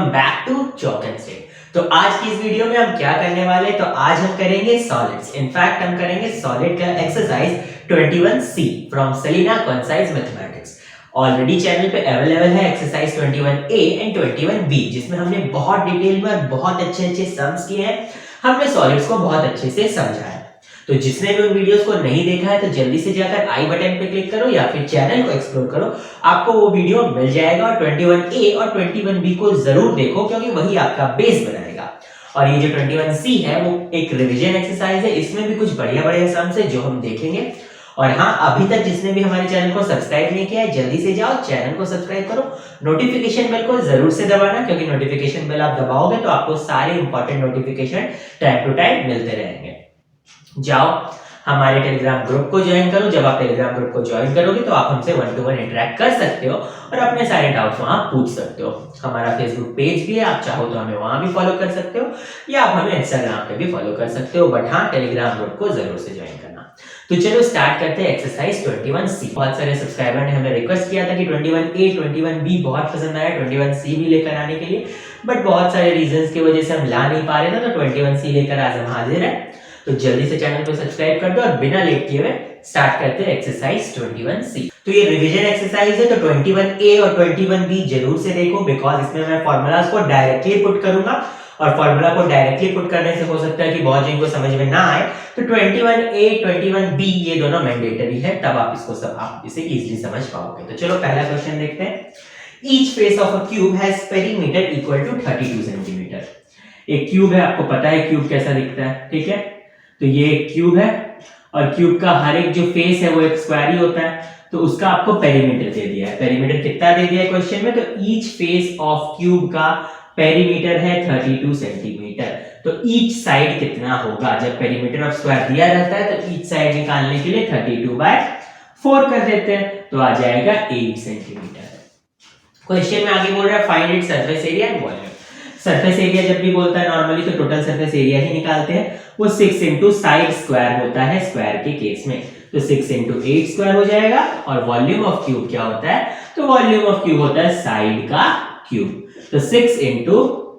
Welcome back to chalk and stick. तो आज की इस वीडियो में हम क्या करने वाले हैं, तो आज हम करेंगे सॉलिड्स। इनफैक्ट हम करेंगे सॉलिड का exercise 21C from Selina Concise Mathematics. Already channel पे अवेलेबल है एक्सरसाइज 21A एंड 21B, जिसमें हमने बहुत डिटेल में और बहुत अच्छे सम्स किए हैं। हमने सॉलिड्स को बहुत अच्छे से समझा है। तो जिसने भी उन वीडियोस को नहीं देखा है तो जल्दी से जाकर आई बटन पे क्लिक करो या फिर चैनल को एक्सप्लोर करो, आपको वो वीडियो मिल जाएगा। और 21A और 21B को जरूर देखो क्योंकि वही आपका बेस बनाएगा। और ये जो 21C है वो एक रिवीजन एक्सरसाइज है, इसमें भी कुछ बढ़िया सम्स है जो हम देखेंगे। और हाँ, अभी तक जिसने भी हमारे चैनल को सब्सक्राइब नहीं किया है जल्दी से जाओ चैनल को सब्सक्राइब करो, नोटिफिकेशन बेल को जरूर से दबाना, क्योंकि नोटिफिकेशन बेल आप दबाओगे तो आपको सारे important notification time to time मिलते रहेंगे। जाओ हमारे टेलीग्राम ग्रुप को ज्वाइन करो। जब आप टेलीग्राम ग्रुप को ज्वाइन करोगे तो आप हमसे 1-to-1 इंटरेक्ट कर सकते हो और अपने सारे डाउट्स वहां पूछ सकते हो। हमारा फेसबुक पेज भी है, आप चाहो तो हमें वहां भी फॉलो कर सकते हो या आप हमें इंस्टाग्राम पे भी फॉलो कर सकते हो, बट हाँ, टेलीग्राम ग्रुप को जरूर से ज्वाइन करना। तो चलो स्टार्ट करते हैं एक्सरसाइज 21C। बहुत सारे सब्सक्राइबर ने हमें रिक्वेस्ट किया था कि 21A 21B बहुत पसंद आया, 21C भी लेकर आने के लिए, बट बहुत सारे रीजंस की वजह से हम ला नहीं पा रहे थे। तो 21C लेकर आज हम हाजिर है। तो जल्दी से चैनल को सब्सक्राइब कर दो और बिना लेट किए हुए स्टार्ट करते हैं एक्सरसाइज 21C। तो ये रिवीजन एक्सरसाइज है, तो 21A और 21B जरूर से देखो, बिकॉज इसमें मैं फॉर्मूलाज को डायरेक्टली पुट करूंगा और फॉर्मूला को डायरेक्टली पुट करने से हो सकता है कि बहुत जिनको समझ में ना आए। तो 21A 21B ये दोनों मैंडेटरी है, तब आप इसे इजीली समझ पाओगे। तो चलो पहला क्वेश्चन देखते हैं। Each face of a cube has perimeter equal to 32 centimetre. एक क्यूब है, आपको पता है क्यूब कैसा दिखता है, ठीक है। तो ये एक क्यूब है और क्यूब का हर एक जो फेस है वो एक स्क्वायर ही होता है, तो उसका आपको पेरीमीटर दे दिया है। पेरीमीटर कितना दे दिया है क्वेश्चन में, तो ईच फेस ऑफ क्यूब का पेरीमीटर है 32 सेंटीमीटर। तो ईच साइड कितना होगा, जब पेरीमीटर ऑफ स्क्वायर दिया रहता है तो ईच साइड निकालने के लिए 32/4 कर देते हैं, तो आ जाएगा 8 सेंटीमीटर। क्वेश्चन में आगे बोल रहा है find its surface area and volume. Surface area जब भी बोलता है नॉर्मली तो टोटल सरफेस एरिया ही निकालते हैं, वो 6 इंटू साइड स्क्वायर होता है स्क्वायर के केस में, तो 6 इंटू 8 स्क्वायर हो जाएगा। और वॉल्यूम ऑफ क्यूब क्या होता है, तो वॉल्यूम ऑफ क्यूब होता है साइड का क्यूब, तो 6 इंटू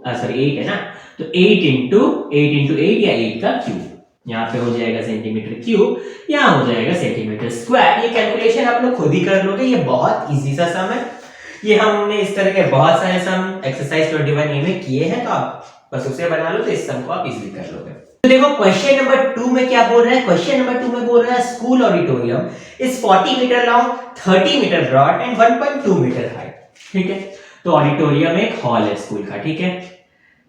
8 है ना, तो 8 इंटू 8 या 8 का क्यूब, यहाँ पे हो जाएगा सेंटीमीटर क्यूब, यहाँ हो जाएगा सेंटीमीटर स्क्वायर। ये कैलकुलेशन आप लोग खुद ही कर लोगे, ये बहुत इजी सा सम है। ये हमने इस तरह के बहुत सारे सम एक्सरसाइज 21A में किए हैं, तो आप बस उसे बना लो तो इस सम को आप इजीली कर लोगे। तो देखो क्वेश्चन नंबर 2 में क्या बोल रहा है। क्वेश्चन नंबर 2 में बोल रहा है school auditorium is 40 metre long, 30 metre broad and 1.2 metre height, ठीक है। तो ऑडिटोरियम एक हॉल है स्कूल का, ठीक है।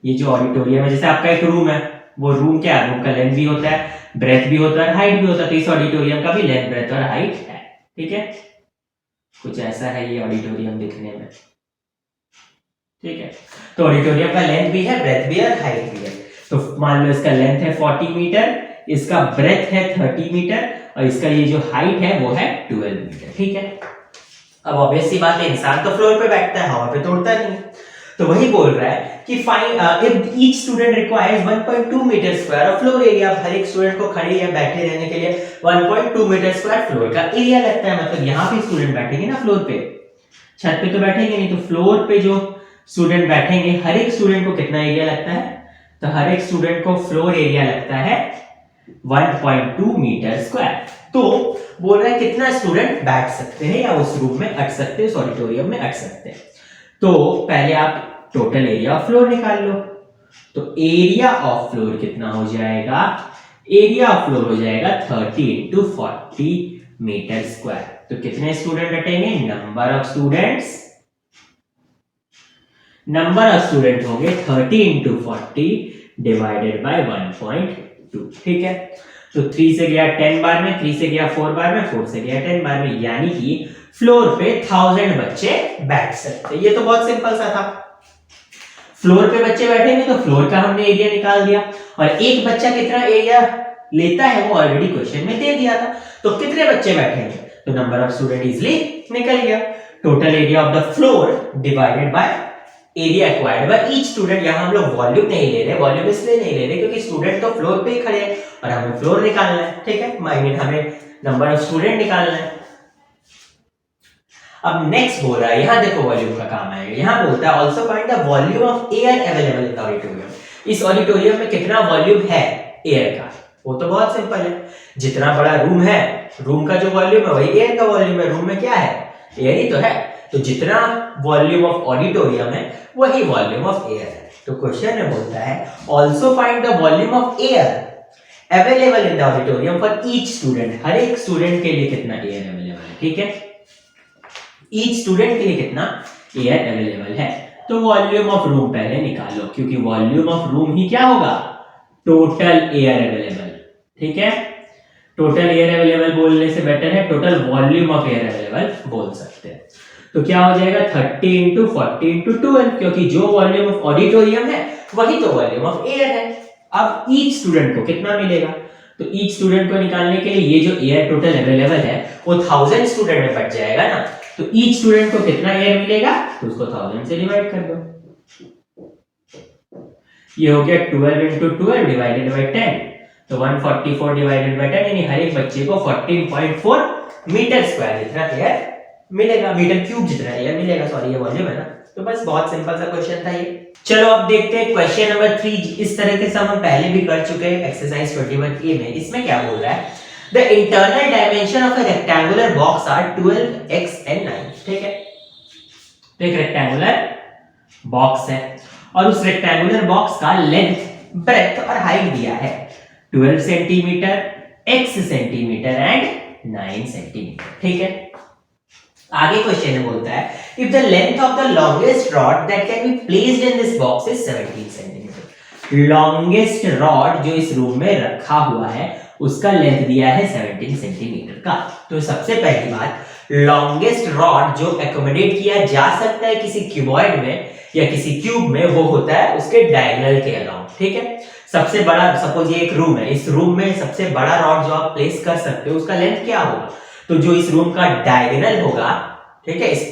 ये जो ऑडिटोरियम है, जैसे आपका एक रूम है, वो रूम क्या है, रूम का लेंथ भी होता है, ब्रेथ भी होता है, हाइट भी होता है, तो इस ऑडिटोरियम का भी लेंथ, ब्रेथ और हाइट है, ठीक है। कुछ ऐसा है ये ऑडिटोरियम दिखने में, ठीक है। तो ऑडिटोरियम का लेंथ भी है, ब्रेथ भी है, हाइट भी है। तो मान लो इसका लेंथ है 40 मीटर, इसका ब्रेथ है 30 मीटर और इसका ये जो हाइट है वो है 12 मीटर, ठीक है। अब ऑब्वियस सी बात है, इंसान तो फ्लोर पे बैठता है, हवा पे तोड़ता नहीं, तो वही बोल रहा है कि find if each student requires 1.2 metre square of floor area. हर एक स्टूडेंट को खड़े या बैठे रहने के लिए 1.2 मीटर स्क्वायर फ्लोर का एरिया लगता है। मतलब यहाँ पे स्टूडेंट बैठेंगे ना फ्लोर पे, छत पे तो बैठेंगे नहीं, तो फ्लोर पे जो स्टूडेंट बैठेंगे हर एक स्टूडेंट को कितना एरिया लगता है, तो हर एक स्टूडेंट को फ्लोर एरिया लगता है 1.2 मीटर स्क्वायर। तो बोल रहा है कितना स्टूडेंट बैठ सकते हैं या उस रूम में अट सकते हैं, उस ऑडिटोरियम में अट सकते हैं। तो पहले आप टोटल एरिया ऑफ फ्लोर निकाल लो, तो एरिया ऑफ फ्लोर कितना हो जाएगा, एरिया ऑफ फ्लोर हो जाएगा 30 इंटू 40 मीटर स्क्वायर। तो कितने स्टूडेंट बैठेंगे, नंबर ऑफ स्टूडेंट होंगे 30 इंटू 40 डिवाइडेड बाय 1.2, ठीक है। तो 3 से गया 10 बार में, 3 से गया 4 बार में, 4 से गया 10 बार में, यानी कि फ्लोर पे 1000 बच्चे बैठ सकते। ये तो बहुत सिंपल सा था। फ्लोर पे बच्चे बैठेंगे तो फ्लोर का हमने एरिया निकाल दिया, और एक बच्चा कितना एरिया लेता है वो ऑलरेडी क्वेश्चन में दे दिया था। तो कितने बच्चे बैठेंगे, तो नंबर ऑफ स्टूडेंट इजीली निकल गया। Total area of the floor divided by area acquired by each student. यहां हम लोग वॉल्यूम नहीं ले रहे, वॉल्यूम इसलिए नहीं ले रहे क्योंकि स्टूडेंट तो फ्लोर पे ही खड़े हैं और हमें फ्लोर निकालना है, ठीक है। हमें नंबर ऑफ स्टूडेंट निकालना है। अब नेक्स्ट बोल रहा है, यहाँ देखो वॉल्यूम का काम आएगा। यहाँ बोलता है also find the volume of air available in the auditorium. इस ऑडिटोरियम में कितना वॉल्यूम है एयर का? वो तो बहुत सिंपल है, जितना बड़ा रूम है, रूम का जो वॉल्यूम है वही एयर का वॉल्यूम है। रूम में क्या है? एयर ही तो है। तो जितना वॉल्यूम ऑफ ऑडिटोरियम है वही वॉल्यूम ऑफ एयर है। तो क्वेश्चन में बोलता है also find the volume of air available in the auditorium for each student. हर एक स्टूडेंट के लिए कितना एयर अवेलेबल है, ठीक है? ईच स्टूडेंट के लिए कितना एयर अवेलेबल है। तो वॉल्यूम ऑफ रूम पहले निकालो, क्योंकि वॉल्यूम ऑफ रूम ही क्या होगा? टोटल एयर अवेलेबल, ठीक है? टोटल एयर अवेलेबल बोलने से बेटर है total volume of air available बोल सकते हैं। तो क्या हो जाएगा 30 इंटू 40 इंटू 12, क्योंकि जो वॉल्यूम ऑफ ऑडिटोरियम है वही तो वॉल्यूम ऑफ एयर है। अब ईच स्टूडेंट को कितना मिलेगा? तो ईच स्टूडेंट को निकालने के लिए ये जो एयर टोटल अवेलेबल है वो 1000 स्टूडेंट में बट जाएगा ना। तो ईच स्टूडेंट को कितना एयर मिलेगा? तो उसको 1000 से डिवाइड कर दो। ये हो गया 12 इंटू 12 डिवाइडेड बाई 10, तो 144 डिवाइडेड बाई 10, यानी हर एक बच्चे को 14.4 मीटर स्क्वायर जितना एयर मिलेगा, मीटर क्यूब जितना एयर मिलेगा। सॉरी ये वॉल्यूम है ना। तो बस बहुत सिंपल सा क्वेश्चन था ये। चलो अब देखते हैं क्वेश्चन नंबर 3। इस तरह के सम हम पहले भी कर चुके हैं एक्सरसाइज 21A में। इसमें क्या बोल रहा है? The internal dimension of a rectangular box are 12x and 9, ठीक है? तो एक रेक्टेंगुलर बॉक्स है और उस रेक्टेंगुलर बॉक्स का लेंथ, ब्रेथ और हाइट दिया है 12 centimetre, x centimetre and 9 centimetre, ठीक है? आगे क्वेश्चन में बोलता है if the length of the longest rod that can be placed in this box is 17 centimetre. Longest rod जो इस रूम में रखा हुआ है उसका लेंथ दिया है 17 सेंटीमीटर का। तो सबसे पहली बात, लॉन्गेस्ट रॉड जो एकोमोडेट किया जा सकता है किसी क्यूबॉइड में या किसी क्यूब में वो होता है उसके डायगोनल के अलाउंग, ठीक है? सबसे बड़ा, सपोज ये एक रूम है, इस रूम में सबसे बड़ा रॉड जो आप प्लेस कर सकते हो उसका लेंथ क्या होगा? तो जो इस रूम का डायगोनल होगा, ठीक है, इस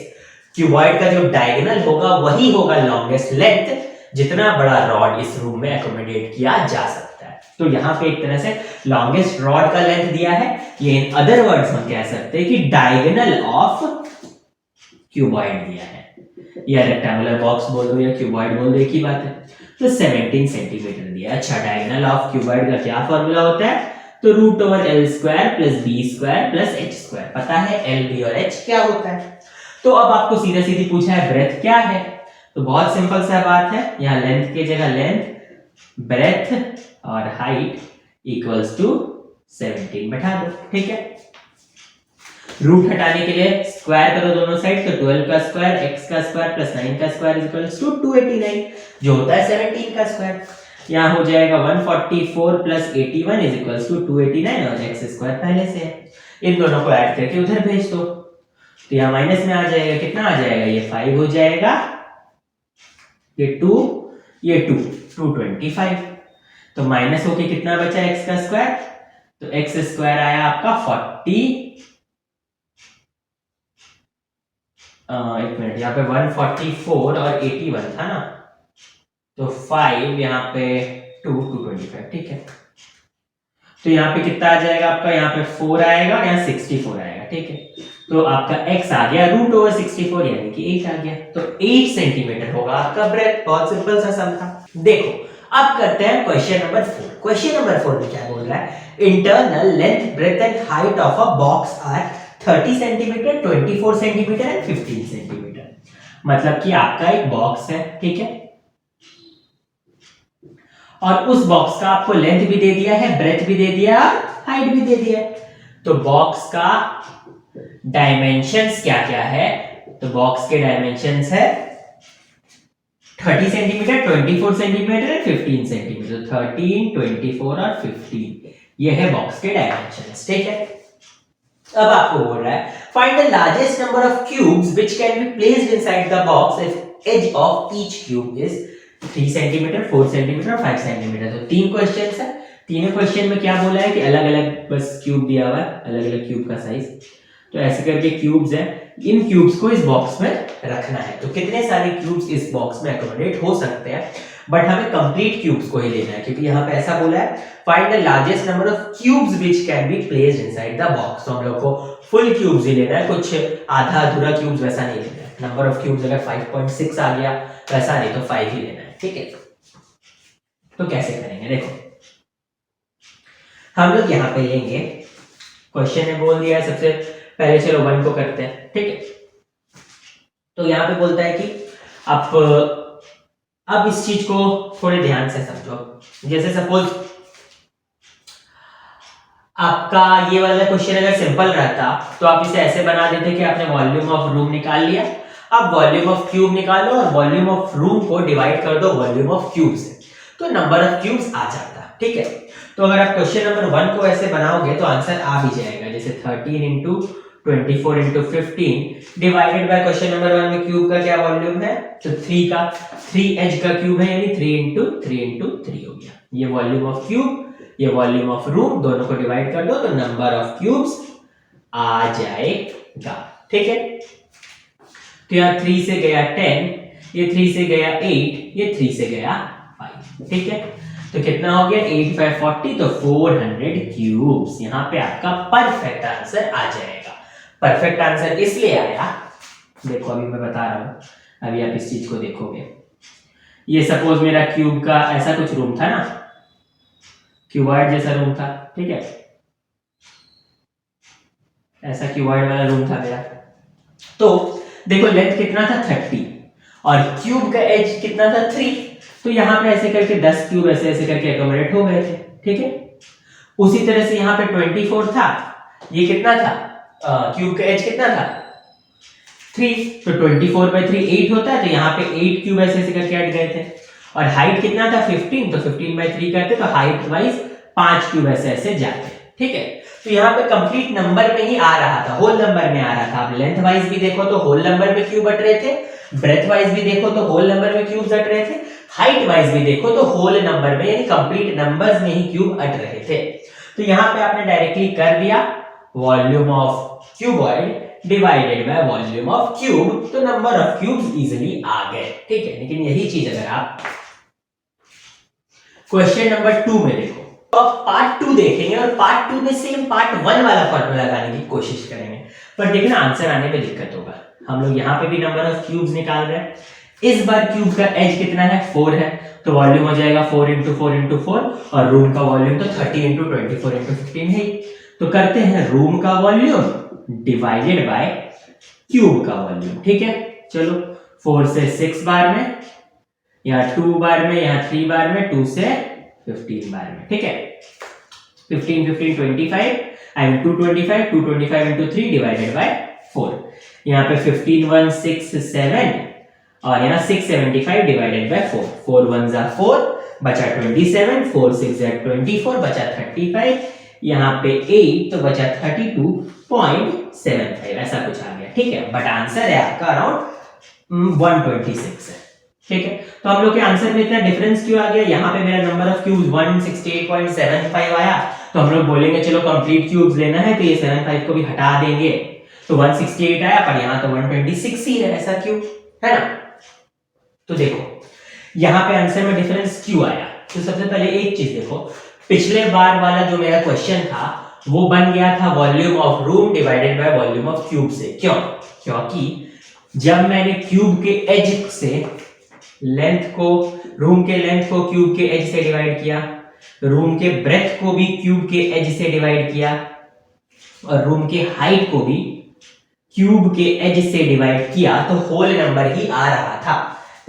क्यूबॉइड का जो डायगोनल होगा वही होगा लॉन्गेस्ट लेंथ, जितना बड़ा रॉड इस रूम में एकोमोडेट किया जा सकता है। तो यहाँ पे एक तरह से लॉन्गेस्ट रॉड का लेंथ दिया है। ये इन अदर वर्ड्स हम कह सकते हैं कि डायगोनल ऑफ क्यूबॉइड दिया है, या रेक्टेंगुलर बॉक्स बोल दो या क्यूबॉइड बोल दो, एक ही बात है। तो 17 सेंटीमीटर दिया है। अच्छा, डायगोनल ऑफ क्यूबॉइड का क्या फॉर्मूला होता है? तो root over l square plus b square plus h square. पता है एल, बी और एच क्या होता है। तो अब आपको सीधा सीधी पूछा है ब्रेथ क्या है, तो बहुत सिंपल सा बात है, यहाँ लेंथ की जगह लेंथ, ब्रेथ और हाइट इक्वल्स टू 17 बैठा दो, ठीक है? रूट हटाने के लिए स्क्वायर करो दोनों साइड, तो 12 का स्क्वायर, x का स्क्वायर प्लस 9 का स्क्वायर इज इक्वल्स टू 289, जो होता है 17 का स्क्वायर। यहाँ हो जाएगा 144 प्लस 81 इज इक्वल्स टू 289 और x स्क्वायर पहले से है। इन दोनों को ऐड करके उधर भेज दो, तो यहाँ माइनस में आ जाएगा, कितना आ जाएगा? ये 5 हो जाएगा, ये 2, ये 2, 225। तो माइनस होके कितना बचा x का स्क्वायर? तो x स्क्वायर आया आपका 40, एक मिनट, यहाँ पे 144 और 81 था ना, तो 5 यहाँ पे 225, ठीक है? तो यहाँ पे कितना आ जाएगा आपका? यहाँ पे 4 आएगा और यहाँ 64 आएगा, ठीक है? तो आपका x आ गया रूट ओवर 64 यानी कि 8 आ गया। तो 8 सेंटीमीटर होगा आपका ब्रेथ। बहुत सिंपल सा सम था। देखो अब करते हैं क्वेश्चन नंबर 4। क्वेश्चन नंबर 4 में क्या बोल रहा है? Internal length, breadth and height of a box are 30 centimetre, 24 centimetre and 15 centimetre. मतलब कि आपका एक बॉक्स है, ठीक है? और उस बॉक्स का आपको लेंथ भी दे दिया है, ब्रेथ भी दे दिया और हाइट भी दे दिया है। तो बॉक्स का डायमेंशंस क्या क्या है? तो बॉक्स के डायमेंशंस है 30 सेंटीमीटर, 24 सेंटीमीटर एंड 15 सेंटीमीटर। 13, 24 और 15 ये है बॉक्स के डायमेंशंस, ठीक है? अब आपको बोल रहा है find the largest number of cubes which can be placed inside the box if edge of each cube is 3 centimetre, 4 centimetre और 5 सेंटीमीटर। तो 3 क्वेश्चंस है। तीनों क्वेश्चन में क्या बोला है कि अलग अलग बस क्यूब दिया हुआ है, अलग अलग क्यूब का साइज। तो ऐसे करके क्यूब्स हैं, इन क्यूब्स को इस बॉक्स में रखना है। तो कितने सारे क्यूब्स इस बॉक्स में एकोमोडेट हो सकते हैं? बट हमें कंप्लीट क्यूब्स को ही लेना है, क्योंकि यहाँ पे ऐसा बोला है find the largest number of cubes which can be placed inside the box. तो हम लोग को फुल क्यूब्स ही लेना है, कुछ आधा अधूरा क्यूब्स वैसा नहीं लेना है। नंबर ऑफ क्यूब्स अगर 5.6 आ गया वैसा नहीं, तो 5 ही लेना है, ठीक है। तो कैसे करेंगे, देखो हम लोग यहाँ पे लेंगे, क्वेश्चन ने बोल दिया है सबसे पहले, चलो 1 को करते हैं, ठीक है। तो यहाँ पे बोलता है कि अब इस चीज को थोड़े ध्यान से समझो। जैसे सपोज आपका ये वाला क्वेश्चन अगर सिंपल रहता तो आप इसे ऐसे बना देते कि आपने वॉल्यूम ऑफ रूम निकाल लिया, अब वॉल्यूम ऑफ क्यूब निकालो और वॉल्यूम ऑफ रूम को डिवाइड कर दो वॉल्यूम ऑफ क्यूब से, तो नंबर ऑफ क्यूब्स आ जाता, ठीक है। तो अगर आप क्वेश्चन नंबर 1 को ऐसे बनाओगे तो आंसर आ भी जाएगा, जैसे 13 into 24 into 15 divided by question number 1 में क्यूब का क्या वॉल्यूम है, तो 3 का 3 एज का क्यूब है, यानी 3 इंटू 3 इंटू 3 हो गया। ये वॉल्यूम ऑफ क्यूब, ये वॉल्यूम ऑफ रूम, दोनों को डिवाइड कर दो तो नंबर ऑफ क्यूब्स आ जाएगा, ठीक है। तो यहाँ 3 से गया 10, ये 3 से गया 8, ये 3 से गया 5, ठीक है। तो कितना हो गया 8 5 40, तो 400 क्यूब्स। यहाँ पे आपका परफेक्ट आंसर आ जाएगा। परफेक्ट आंसर इसलिए आया, देखो अभी मैं बता रहा हूं, अभी आप इस चीज को देखोगे, ये सपोज मेरा क्यूब का ऐसा कुछ रूम था ना, क्यूबॉइड जैसा रूम था, ठीक है, ऐसा क्यूबॉइड वाला रूम था मेरा। तो देखो लेंथ कितना था 30 और क्यूब का एज कितना था 3, तो यहाँ पे ऐसे करके 10 क्यूब ऐसे ऐसे करके एकोमोडेट हो गए थे, ठीक है। उसी तरह से यहाँ पे 24 था, ये कितना था क्यूब का एज कितना था 3, तो 24/3 8 होता है, तो यहाँ पे 8 क्यूब ऐसे ऐसे करके ऐड गए थे। और हाइट कितना था 15, तो 15/3 करते तो हाइट वाइज 5 क्यूब ऐसे ऐसे जाते, ठीक है। तो यहाँ पे कंप्लीट नंबर में ही आ रहा था, होल नंबर में आ रहा था। अब लेंथ वाइज भी देखो तो होल नंबर में क्यूब अट रहे थे, ब्रेथ वाइज भी देखो तो होल नंबर में क्यूब्स अट रहे थे, हाइट वाइज भी देखो तो होल नंबर में यानी कंप्लीट नंबर्स में ही क्यूब अट रहे थे। तो यहाँ पे आपने डायरेक्टली कर दिया volume of cuboid divided by volume of cube, तो नंबर ऑफ क्यूब्स इजीली आ गए, ठीक है। लेकिन यही चीज अगर आप क्वेश्चन नंबर 2 में देखो तो अब पार्ट 2 देखेंगे और पार्ट 2 में सेम पार्ट 1 वाला फॉर्मूला लगाने की कोशिश करेंगे, पर देखना आंसर आने में दिक्कत होगा। हम लोग यहाँ पे भी नंबर ऑफ क्यूब्स निकाल रहे हैं, इस बार क्यूब का एज कितना है 4 है, तो वॉल्यूम हो जाएगा 4 इंटू 4 इंटू 4 और रूम का वॉल्यूम तो 30 इंटू 24 इंटू 15 है। तो करते हैं रूम का वॉल्यूम डिवाइडेड बाय क्यूब का वॉल्यूम, ठीक है। चलो 4 से 6 बार में, यहाँ 2 बार में, यहाँ 3 बार में, 2 से 15 बार में, ठीक है। 15 15 25 एंड 225 इंटू 3 डिवाइडेड बाय 4। यहाँ पे 15 1 6 7 और यहाँ 675 डिवाइडेड बाय 4। 4 1 जा 4 बचा 27, 4 6 जा 24 बचा 35, यहाँ पे 8 तो बचा 32.75, ऐसा कुछ आ गया, ठीक है। बट आंसर है आपका अराउंड 126 है, ठीक है। तो हम लोग के आंसर में इतना डिफरेंस क्यों आ गया, यहाँ पे मेरा नंबर ऑफ क्यूब्स 168.75 आया, तो हम लोग बोलेंगे चलो कंप्लीट क्यूब्स लेना है, तो ये 75 को भी हटा देंगे, तो 168 आया, पर यहाँ तो 126 ही है, ऐसा क्यों, है ना। तो देखो यहाँ पे आंसर में डिफरेंस क्यों आया, तो सबसे पहले एक चीज देखो, पिछले बार वाला जो मेरा क्वेश्चन था वो बन गया था volume of room divided by volume of cube से। क्यों, क्योंकि जब मैंने क्यूब के एज से लेंथ को, रूम के लेंथ को क्यूब के एज से डिवाइड किया, रूम के ब्रेथ को भी क्यूब के एज से डिवाइड किया और रूम के हाइट को भी क्यूब के एज से डिवाइड किया, तो होल नंबर ही आ रहा था।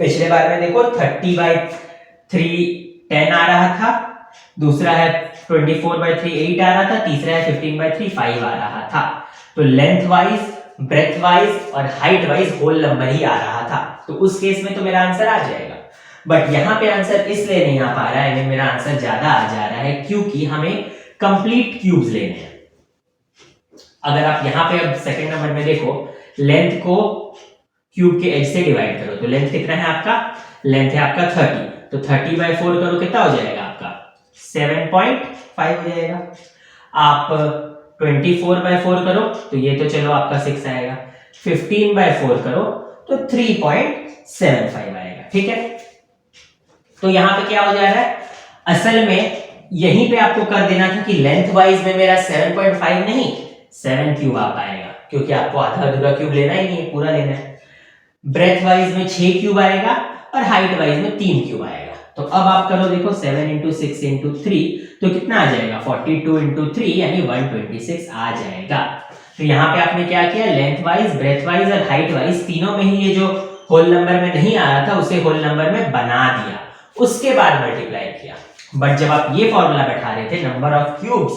पिछले बार में देखो 30/3 10 आ रहा था, दूसरा है 24/3 8 आ रहा था, तीसरा है 15/3 5 आ रहा था। तो लेंथ वाइज, ब्रेथ वाइज और हाइट वाइज होल नंबर ही आ रहा था, तो उस केस में तो मेरा आंसर आ जाएगा। बट यहाँ पे आंसर इसलिए नहीं आ पा रहा है, मेरा आंसर ज्यादा आ जा रहा है क्योंकि हमें कंप्लीट क्यूब्स लेने हैं। अगर आप यहाँ पे अब सेकंड नंबर में देखो, लेंथ को क्यूब के एज से डिवाइड करो, तो लेंथ कितना है आपका, लेंथ है आपका 30, तो 30/4 करो, कितना हो जाएगा आपका 7.5 हो जाएगा। आप 24/4 करो तो ये तो चलो आपका 6 आएगा, 15/4 करो तो 3.75 आएगा, ठीक है। तो यहाँ पे क्या हो जा रहा है, असल में यहीं पे आपको कर देना था कि लेंथ वाइज में मेरा 7.5 नहीं 7 क्यूब आ पाएगा, क्योंकि आपको आधा अधूरा क्यूब लेना ही नहीं है, पूरा लेना है। ब्रेथ वाइज में 6 क्यूब आएगा और हाइट वाइज में 3 क्यूब आएगा। तो अब आप करो, देखो 7 इंटू 6 इंटू 3 तो कितना आ जाएगा, 42 इंटू 3 यानी 126 आ जाएगा। तो यहाँ पे आपने क्या किया, लेंथ वाइज, ब्रेथ वाइज और हाइट वाइज तीनों में ही ये जो होल नंबर में नहीं आ रहा था उसे होल नंबर में बना दिया, उसके बाद मल्टीप्लाई किया। बट जब आप ये फॉर्मूला बैठा रहे थे नंबर ऑफ क्यूब्स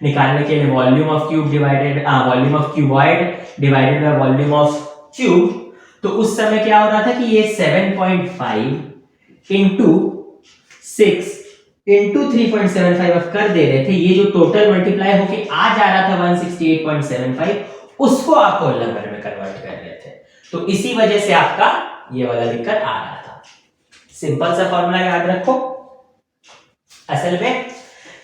निकालने के लिए, volume of cube divided volume of cuboid divided by volume of cube, तो उस समय क्या हो रहा था कि ये 7.5 इंटू 6 इंटू 3.75 अब कर दे रहे थे, ये जो टोटल मल्टीप्लाई होके आ जा रहा था 168.75 उसको आप होल नंबर में कन्वर्ट कर रहे थे, तो इसी वजह से आपका ये वाला दिक्कत आ रहा था। सिंपल सा फॉर्मूला याद रखो। असल में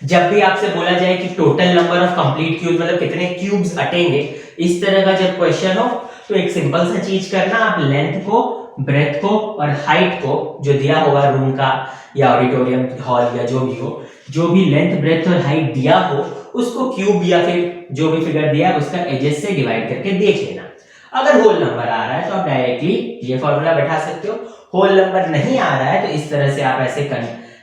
जब भी आपसे बोला जाए कि total number of complete cube मतलब कितने क्यूब्स अटेंगे, इस तरह का जब क्वेश्चन हो तो एक सिंपल सा चीज करना, आप लेंथ को, ब्रेथ को और हाइट को जो दिया होगा रूम का या ऑडिटोरियम हॉल या जो भी हो, जो भी लेंथ ब्रेथ और हाइट दिया हो उसको क्यूब या फिर जो भी फिगर दिया है उसका एजेस से डिवाइड करके देख लेना। अगर होल नंबर आ रहा है तो आप डायरेक्टली ये फॉर्मूला बैठा सकते हो, होल नंबर नहीं आ रहा है तो इस तरह से आप ऐसे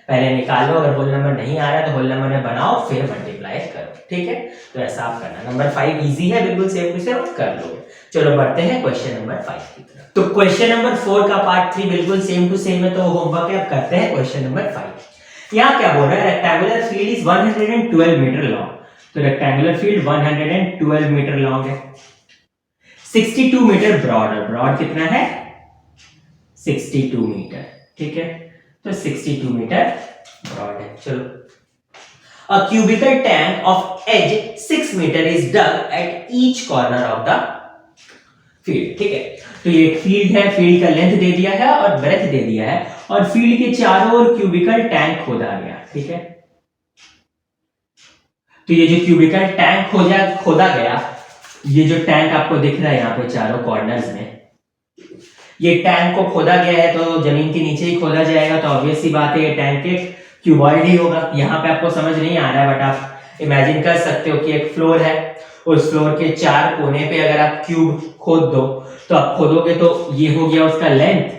पहले निकालो, अगर होल नंबर नहीं आ रहा है तो होल नंबर में बनाओ फिर मल्टीप्लाई करो, ठीक है। तो ऐसा आप करना। नंबर 5 इजी है, बिल्कुल सेम टू सेम कर लो। चलो बढ़ते हैं क्वेश्चन नंबर 5 की तरफ। तो क्वेश्चन नंबर 4 का पार्ट 3 बिल्कुल सेम टू सेम है, तो होमवर्क है, अब करते हैं क्वेश्चन नंबर 5। यहाँ क्या बोल रहा है, rectangular field is 112 metre long, तो रेक्टेंगुलर फील्ड 112 मीटर लॉन्ग है, 62 मीटर ब्रॉड, और ब्रॉड कितना है 62 मीटर, ठीक है, तो 62 मीटर ब्रॉड है। चलो, a cubical tank of edge 6 meter is dug at each corner of the field, ठीक है। तो ये एक फील्ड है, फील्ड का लेंथ दे दिया है और ब्रेथ दे दिया है, और फील्ड के चारों ओर क्यूबिकल टैंक खोदा गया, ठीक है। तो ये जो क्यूबिकल टैंक खोदा गया, ये जो टैंक आपको दिख रहा है यहाँ पे चारों कॉर्नर्स में, ये टैंक को खोदा गया है तो जमीन के नीचे ही खोदा जाएगा, तो ऑब्वियस सी बात है ये टैंक एक क्यूबॉइड ही होगा। यहाँ पे आपको समझ नहीं आ रहा है बट आप इमेजिन कर सकते हो कि एक फ्लोर है, उस फ्लोर के 4 कोने पे अगर आप क्यूब खोद दो तो आप खोदोगे तो ये हो गया उसका लेंथ,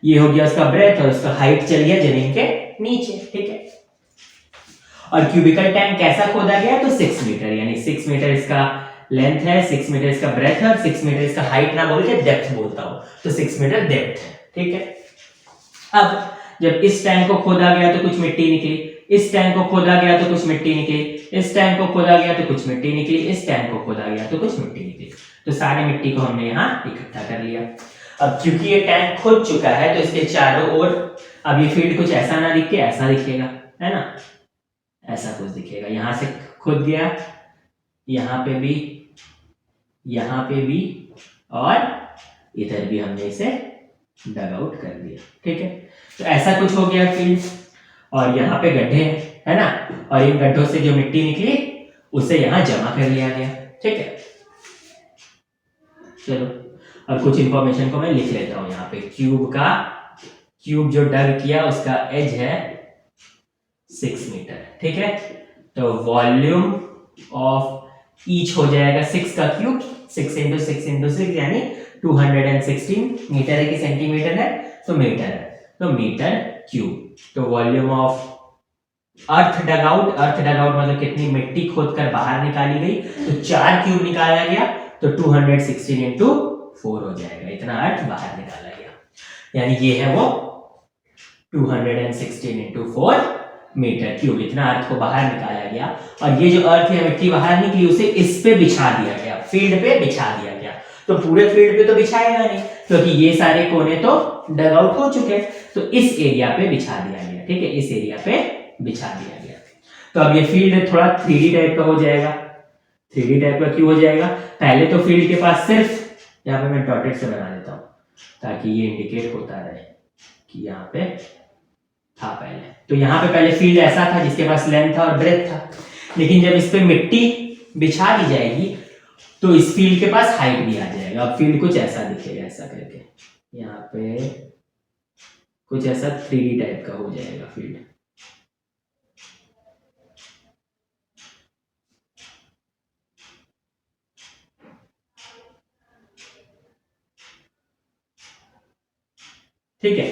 ये हो गया उसका ब्रेथ और उसका हाइट चल गया जमीन के नीचे, ठीक है। और क्यूबिकल टैंक कैसा खोदा गया तो 6 मीटर, यानी 6 मीटर इसका लेंथ है, 6 मीटर इसका ब्रेथ है और 6 मीटर इसका हाइट ना बोल के डेप्थ बोलता हूं, तो 6 मीटर डेप्थ है, ठीक है। अब जब इस टैंक को खोदा गया तो कुछ मिट्टी निकली, इस टैंक को खोदा गया तो कुछ मिट्टी निकली, इस टैंक को खोदा गया तो कुछ मिट्टी निकली, इस टैंक को खोदा गया तो कुछ मिट्टी निकली, तो सारी मिट्टी को हमने यहाँ इकट्ठा कर लिया। अब क्योंकि ये टैंक खुद चुका है तो इसके चारों ओर अब ये फील्ड कुछ ऐसा ना दिखे, ऐसा दिखेगा, है ना, ऐसा कुछ दिखेगा। यहां से खुद गया, यहाँ पे भी, यहाँ पे भी, और इधर भी हमने इसे डग आउट कर दिया, ठीक है। तो ऐसा कुछ हो गया फील्ड, और यहाँ पे गड्ढे है ना, और इन गड्ढों से जो मिट्टी निकली उसे यहाँ जमा कर लिया गया, ठीक है। चलो अब कुछ इंफॉर्मेशन को मैं लिख लेता हूँ यहाँ पे। क्यूब जो डग किया उसका एज है 6 मीटर, ठीक है। तो वॉल्यूम ऑफ ईच हो जाएगा 6 का क्यूब, 6 इंटू 6 इंटू 6 यानी 216 मीटर है कि सेंटीमीटर है, तो मीटर है, तो मीटर क्यूब। तो volume of earth dug out मतलब कितनी मिट्टी खोदकर बाहर निकाली गई, तो 4 क्यूब निकाला गया, तो 216 इंटू 4 हो जाएगा, इतना अर्थ बाहर निकाला गया, यानी ये है वो 216 इंटू 4 मीटर क्यूब, इतना अर्थ को बाहर निकाला गया। और ये जो अर्थ है मिट्टी बाहर निकली उसे इस पे बिछा दिया गया, फील्ड पे बिछा दिया गया। तो पूरे फील्ड पे तो बिछाएगा नहीं क्योंकि ये सारे कोने तो डग आउट हो चुके, तो इस एरिया पे बिछा दिया गया, ठीक है, इस एरिया पे बिछा दिया गया। तो अब ये फील्ड थोड़ा 3D टाइप का हो जाएगा। 3D टाइप का क्यों हो जाएगा, पहले तो फील्ड के पास सिर्फ, यहाँ पे मैं डॉटेड से बना देता हूँ ताकि ये इंडिकेट होता रहे कि यहाँ पे था पहले, तो यहाँ पे पहले फील्ड ऐसा था जिसके पास लेंथ था और ब्रेथ था, लेकिन जब इस पे मिट्टी बिछा दी जाएगी तो इस फील्ड के पास हाइट भी आ जाएगा। अब फील्ड कुछ ऐसा दिखेगा, ऐसा करके यहाँ पे कुछ ऐसा 3D टाइप का हो जाएगा फील्ड। ठीक है,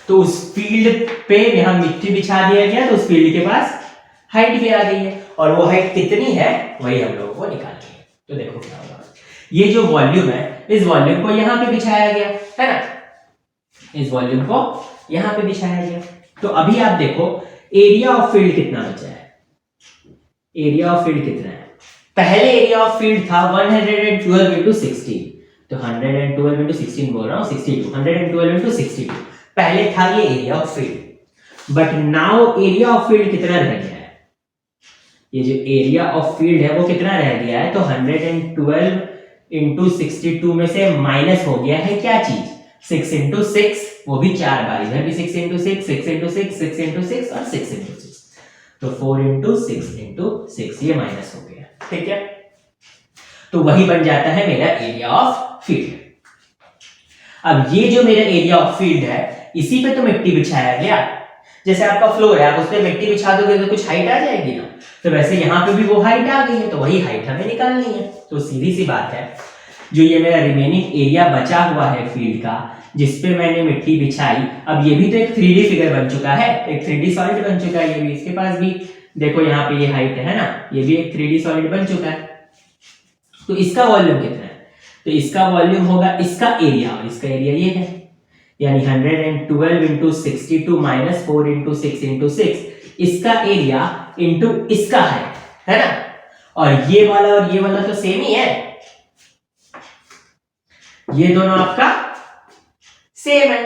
तो उस फील्ड पे यहां मिट्टी बिछा दिया गया, तो उस फील्ड के पास हाइट भी आ गई है, और वो हाइट कितनी है वही हम लोगों को निकालनी है। तो देखो क्या होगा, ये जो वॉल्यूम है इस वॉल्यूम को यहां पे बिछाया गया है ना, इस वॉल्यूम को यहां पे बिछाया गया। तो अभी आप देखो एरिया ऑफ फील्ड कितना बचा है, एरिया ऑफ फील्ड कितना है। पहले एरिया ऑफ फील्ड था 112 into 16, तो 112 into 16 बोल रहा हूं 62, 112 into 62 पहले था ये area of field. But now area of field कितना रह गया है, ये जो एरिया ऑफ फील्ड है वो कितना रह गया है, तो 112 into 62 में से माइनस हो गया है क्या चीज, 6 into 6, वो भी 4 बार, इधर भी 6 into 6, 6 into 6, 6 into 6 और 6 into 6, तो 4 into 6 into 6 ये माइनस हो गया। ठीक है, तो वही बन जाता है मेरा एरिया ऑफ फील्ड। अब ये जो मेरा एरिया ऑफ फील्ड है इसी पे तो मिट्टी बिछाया गया, जैसे आपका फ्लोर है आप उस पे मिट्टी बिछा दोगे तो कुछ हाइट आ जाएगी ना, तो वैसे यहाँ पे भी वो हाइट आ गई है, तो वही हाइट हमें निकालनी है। तो सीधी सी बात है, जो ये मेरा रिमेनिंग एरिया बचा हुआ है फील्ड का जिसपे मैंने मिट्टी बिछाई, अब ये भी तो एक 3D फिगर बन चुका है, एक 3D सॉलिड बन चुका है, ये भी इसके पास भी देखो यहाँ पे ये हाइट है ना, ये भी एक 3D सॉलिड बन चुका है। तो इसका वॉल्यूम कितना है, तो इसका वॉल्यूम होगा इसका एरिया, और इसका एरिया ये है, यानी 112 into 62 minus 4 into 6 into 6, इसका एरिया इंटू इसका है ना, और ये वाला तो सेम ही है, ये दोनों आपका सेम है।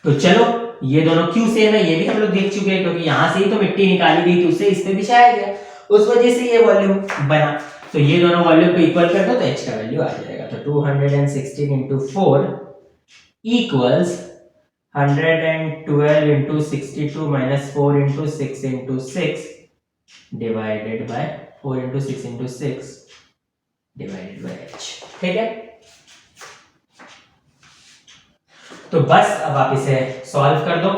तो चलो ये दोनों क्यों सेम है ये भी हम लोग देख चुके हैं, क्योंकि यहां से ही तो मिट्टी निकाली गई, तो उसे इस पे बिछाया गया, उस वजह से ये वॉल्यूम बना। तो ये दोनों वॉल्यूम को इक्वल कर दो तो h का वैल्यू आ जाएगा, तो 216 into 4 equals 112 into 62 minus 4 into 6 into 6 divided by 4 into 6 into 6 divided by h। ठीक है, तो बस अब आप इसे सॉल्व कर दो,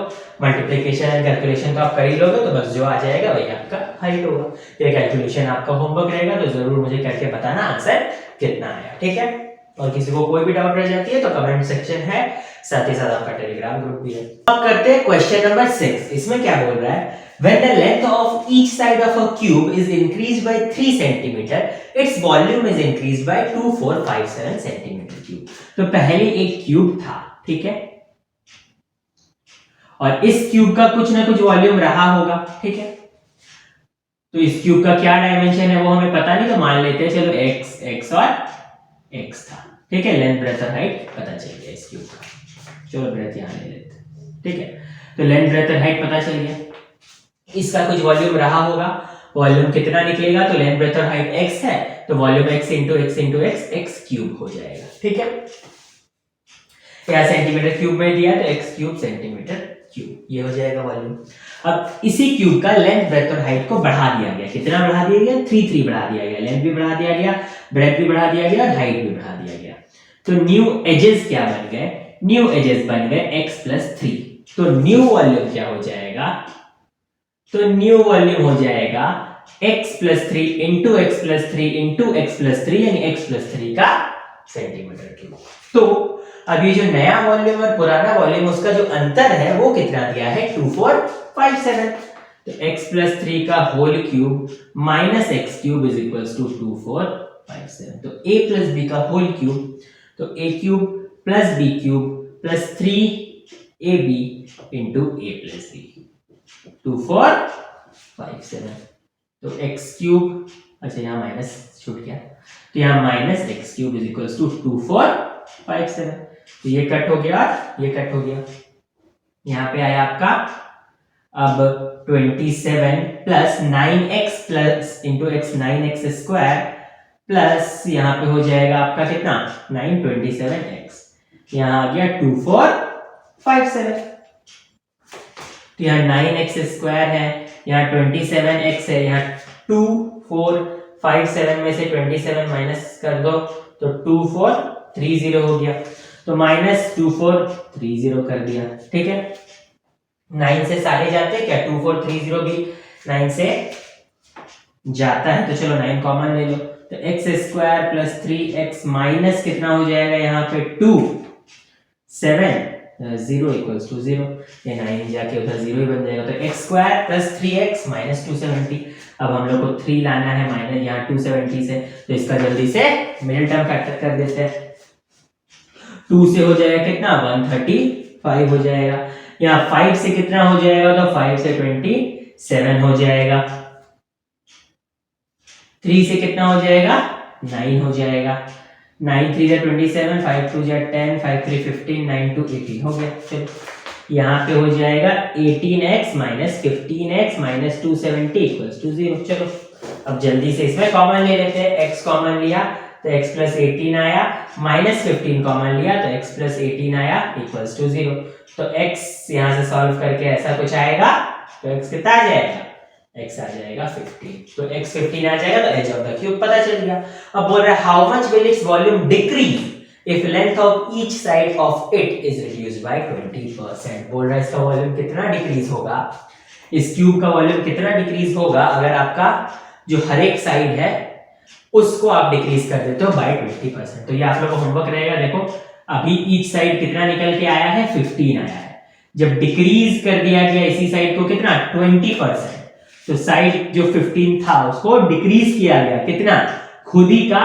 मल्टीप्लिकेशन एंड कैलकुलेशन तो आप कर ही लोगे, तो बस जो आ जाएगा वही आपका हाइट होगा। ये कैलकुलेशन आपका होमवर्क रहेगा, तो जरूर मुझे करके बताना आंसर कितना आया। ठीक है, और किसी को कोई भी डाउट रह जाती है तो कमेंट सेक्शन है, साथ ही साथ आपका टेलीग्राम ग्रुप भी है। अब करते हैं क्वेश्चन नंबर 6। इसमें क्या बोल रहा है, when the length of each side of a cube is increased by 3 cm, its volume is increased by 2457 cm cube। तो पहले एक क्यूब था, ठीक है, और इस क्यूब का कुछ ना कुछ वॉल्यूम रहा होगा, ठीक है, तो इस क्यूब का क्या डायमेंशन है वो हमें पता नहीं, तो मान लेते हैं चलो x और x था, ठीक है, लेंथ ब्रेथ और हाइट पता चल गया इस क्यूब का, चलो ब्रेथ यहां ले लेते हैं, ठीक है, तो लेंथ ब्रेथ और हाइट पता चल गया, इसका कुछ वॉल्यूम रहा होगा, वॉल्यूम कितना निकलेगा, तो लेंथ ब्रेथ और हाइट x है, तो volume x into x into x cube हो जाएगा, ठीक है, या सेंटीमीटर क्यूब में दिया तो x क्यूब सेंटीमीटर क्यूब, ये हो जाएगा वॉल्यूम। अब इसी क्यूब का लेंथ ब्रेथ और हाइट को बढ़ा दिया गया, कितना बढ़ा दिया गया, 3 बढ़ा दिया गया, लेंथ भी बढ़ा दिया गया, ब्रेथ भी बढ़ा दिया गया और हाइट भी बढ़ा दिया गया। तो न्यू एजेस क्या बन गए, न्यू एजेस बन गए x + 3, तो न्यू वॉल्यूम क्या हो जाएगा, तो न्यू वॉल्यूम हो जाएगा x + 3 into x + 3 into x + 3, यानी x + 3 का सेंटीमीटर क्यूब। तो अब ये जो नया वॉल्यूम और पुराना वॉल्यूम उसका जो अंतर है वो कितना दिया है, 2457, तो x + 3 का whole cube minus x cube is equals to 2457, तो a + b का होल क्यूब, तो a cube + b cube plus 3ab into a + b, 2457, तो x क्यूब, अच्छा यहाँ माइनस छूट गया, तो यहाँ minus x cube is equals to 2457, तो ये कट हो गया, ये कट हो गया, यहाँ पे आया आपका अब 27 plus 9x plus into x 9x square plus यहाँ पे हो जाएगा आपका कितना 927x, यहाँ आ गया 2457, तो यहाँ 9x स्क्वायर है, यहाँ 27x है, यहाँ 2457 में से 27 माइनस कर दो तो 2430 हो गया, तो -2430 कर दिया, ठीक है। 9 से सारे जाते हैं क्या, 2430 भी 9 से जाता है, तो चलो 9 कॉमन ले लो, तो x square plus 3x minus कितना हो जाएगा यहाँ पे 2 7 0 इक्वल्स टू 0, ये 9 जाके उधर 0 ही बन जाएगा, तो x square plus 3x minus 270। अब हम लोग को 3 लाना है माइनस यहाँ 270 से, तो इसका जल्दी से मिडिल टर्म फैक्टर कर देते हैं। 2 से हो जाएगा कितना 135 हो जाएगा, यहाँ 5 से कितना हो जाएगा, तो 5 से 27 हो जाएगा, 3 से कितना हो जाएगा 9 हो जाएगा, 9 3 जा 27, 5 2 जा 10, 5 3 15, 9 2 18 हो गया। चलो यहाँ पे हो जाएगा 18x minus 15x minus 270 equals to 0। चलो अब जल्दी से इसमें कॉमन ले लेते हैं, x कॉमन लिया तो x प्लस 18 आया, माइनस 15 कॉमन लिया तो x प्लस 18 आया इक्वल्स टू 0। तो x यहाँ से सॉल्व करके ऐसा कुछ आएगा, तो x कितना आ जाएगा, x आ जाएगा 15, तो x 15 आ जाएगा, तो एज ऑफ द क्यूब पता चल गया। अब बोल रहा है how much will its volume decrease if length of each side of it is reduced by 20%। बोल रहा है इसका वॉल्यूम कितना डिक्रीज होगा, इस क्यूब का वॉल्यूम कितना डिक्रीज होगा अगर आपका जो हर एक साइड है उसको आप डिक्रीज कर देते हो बाय 20%। तो ये आप लोग को होमवर्क रहेगा, देखो अभी ईच साइड कितना निकल के आया है 15 आया है, जब डिक्रीज कर दिया गया इसी साइड को कितना 20%, तो साइड जो 15 था उसको डिक्रीज किया गया कितना, खुद ही का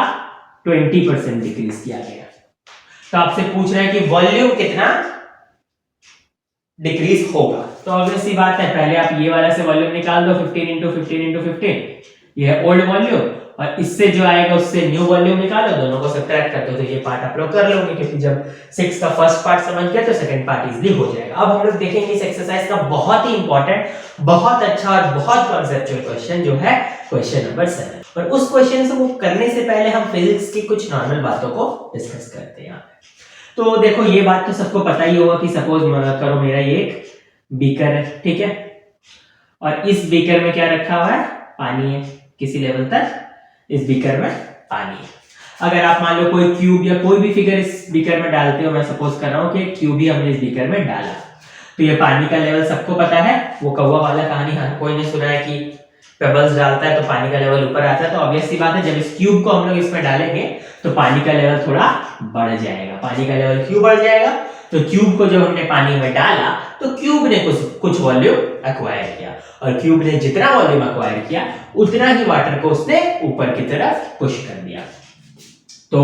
20% डिक्रीज किया गया। तो आपसे पूछ रहा है कि वॉल्यूम कितना डिक्रीज होगा, तो ऑब्वियस सी बात है पहले आप ये वाला से वॉल्यूम निकाल दो, 15 इंटू 15 इंटू 15, ये है ओल्ड वॉल्यूम, और इससे जो आएगा उससे न्यू वॉल्यूम निकालो, दोनों को सब्ट्रैक्ट कर दो, तो ये पार्ट आप लोग कर लोगे, क्योंकि जब 6 का फर्स्ट पार्ट समझ गए तो सेकंड पार्ट इजीली हो जाएगा। अब हम लोग देखेंगे इस एक्सरसाइज का बहुत ही इंपॉर्टेंट, बहुत अच्छा और बहुत कॉन्सेप्चुअल क्वेश्चन जो है क्वेश्चन नंबर 7। और उस क्वेश्चन को करने से पहले हम फिजिक्स की कुछ नॉर्मल बातों को डिस्कस करते हैं। तो देखो ये बात तो सबको पता ही होगा कि सपोज करो मेरा ये एक बीकर है, ठीक है, और इस बीकर में क्या रखा हुआ है, पानी है, किसी लेवल तक इस बीकर में पानी है। अगर आप मान लो कोई क्यूब या कोई भी फिगर इस बीकर में डालते हो, मैं सपोज कर रहा हूं कि क्यूब ही हमने इस बीकर में डाला, तो ये पानी का लेवल सबको पता है, वो कौवा वाला कहानी हर कोई ने सुना है कि पेबल्स डालता है तो पानी का लेवल ऊपर आता है। तो ऑब्वियस सी बात है जब इस क्यूब को हम लोग इसमें डालेंगे तो पानी का लेवल थोड़ा बढ़ जाएगा। पानी का लेवल क्यों बढ़ जाएगा, तो क्यूब को जब हमने पानी में डाला तो क्यूब ने कुछ वॉल्यूम एक्वायर किया, और क्यूब ने जितना वॉल्यूम एक्वायर किया उतना ही वाटर को उसने ऊपर की तरफ पुश कर दिया। तो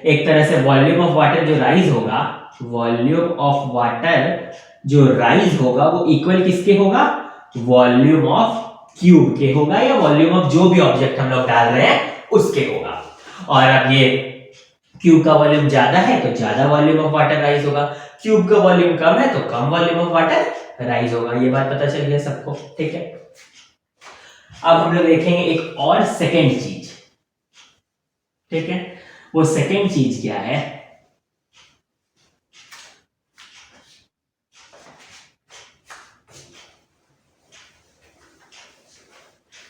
एक तरह से वॉल्यूम ऑफ वाटर जो राइज होगा, वॉल्यूम ऑफ वाटर जो राइज होगा वो इक्वल किसके होगा, वॉल्यूम ऑफ क्यूब के होगा, या वॉल्यूम ऑफ जो भी ऑब्जेक्ट हम लोग डाल रहे हैं उसके होगा। और अब ये क्यूब का वॉल्यूम ज्यादा है तो ज्यादा वॉल्यूम ऑफ वाटर राइज होगा, क्यूब का वॉल्यूम कम है तो कम वॉल्यूम ऑफ वाटर राइज होगा। ये बात पता चल गया सबको, ठीक है। अब हम लोग देखेंगे एक और सेकेंड चीज, ठीक है। वो सेकेंड चीज क्या है,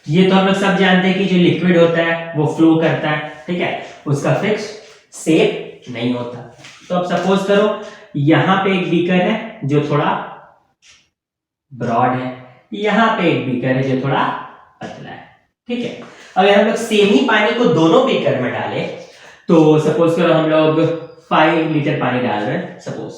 ये तो हम लोग सब जानते हैं कि जो लिक्विड होता है वो फ्लो करता है, ठीक है, उसका फिक्स शेप नहीं होता। तो अब सपोज करो यहां पे एक बीकर है जो थोड़ा ब्रॉड है, यहां पे एक बीकर है जो थोड़ा पतला है, ठीक है। अगर हम लोग सेम ही पानी को दोनों बीकर में डालें, तो सपोज करो हम लोग 5 लीटर पानी डाल रहे हैं सपोज,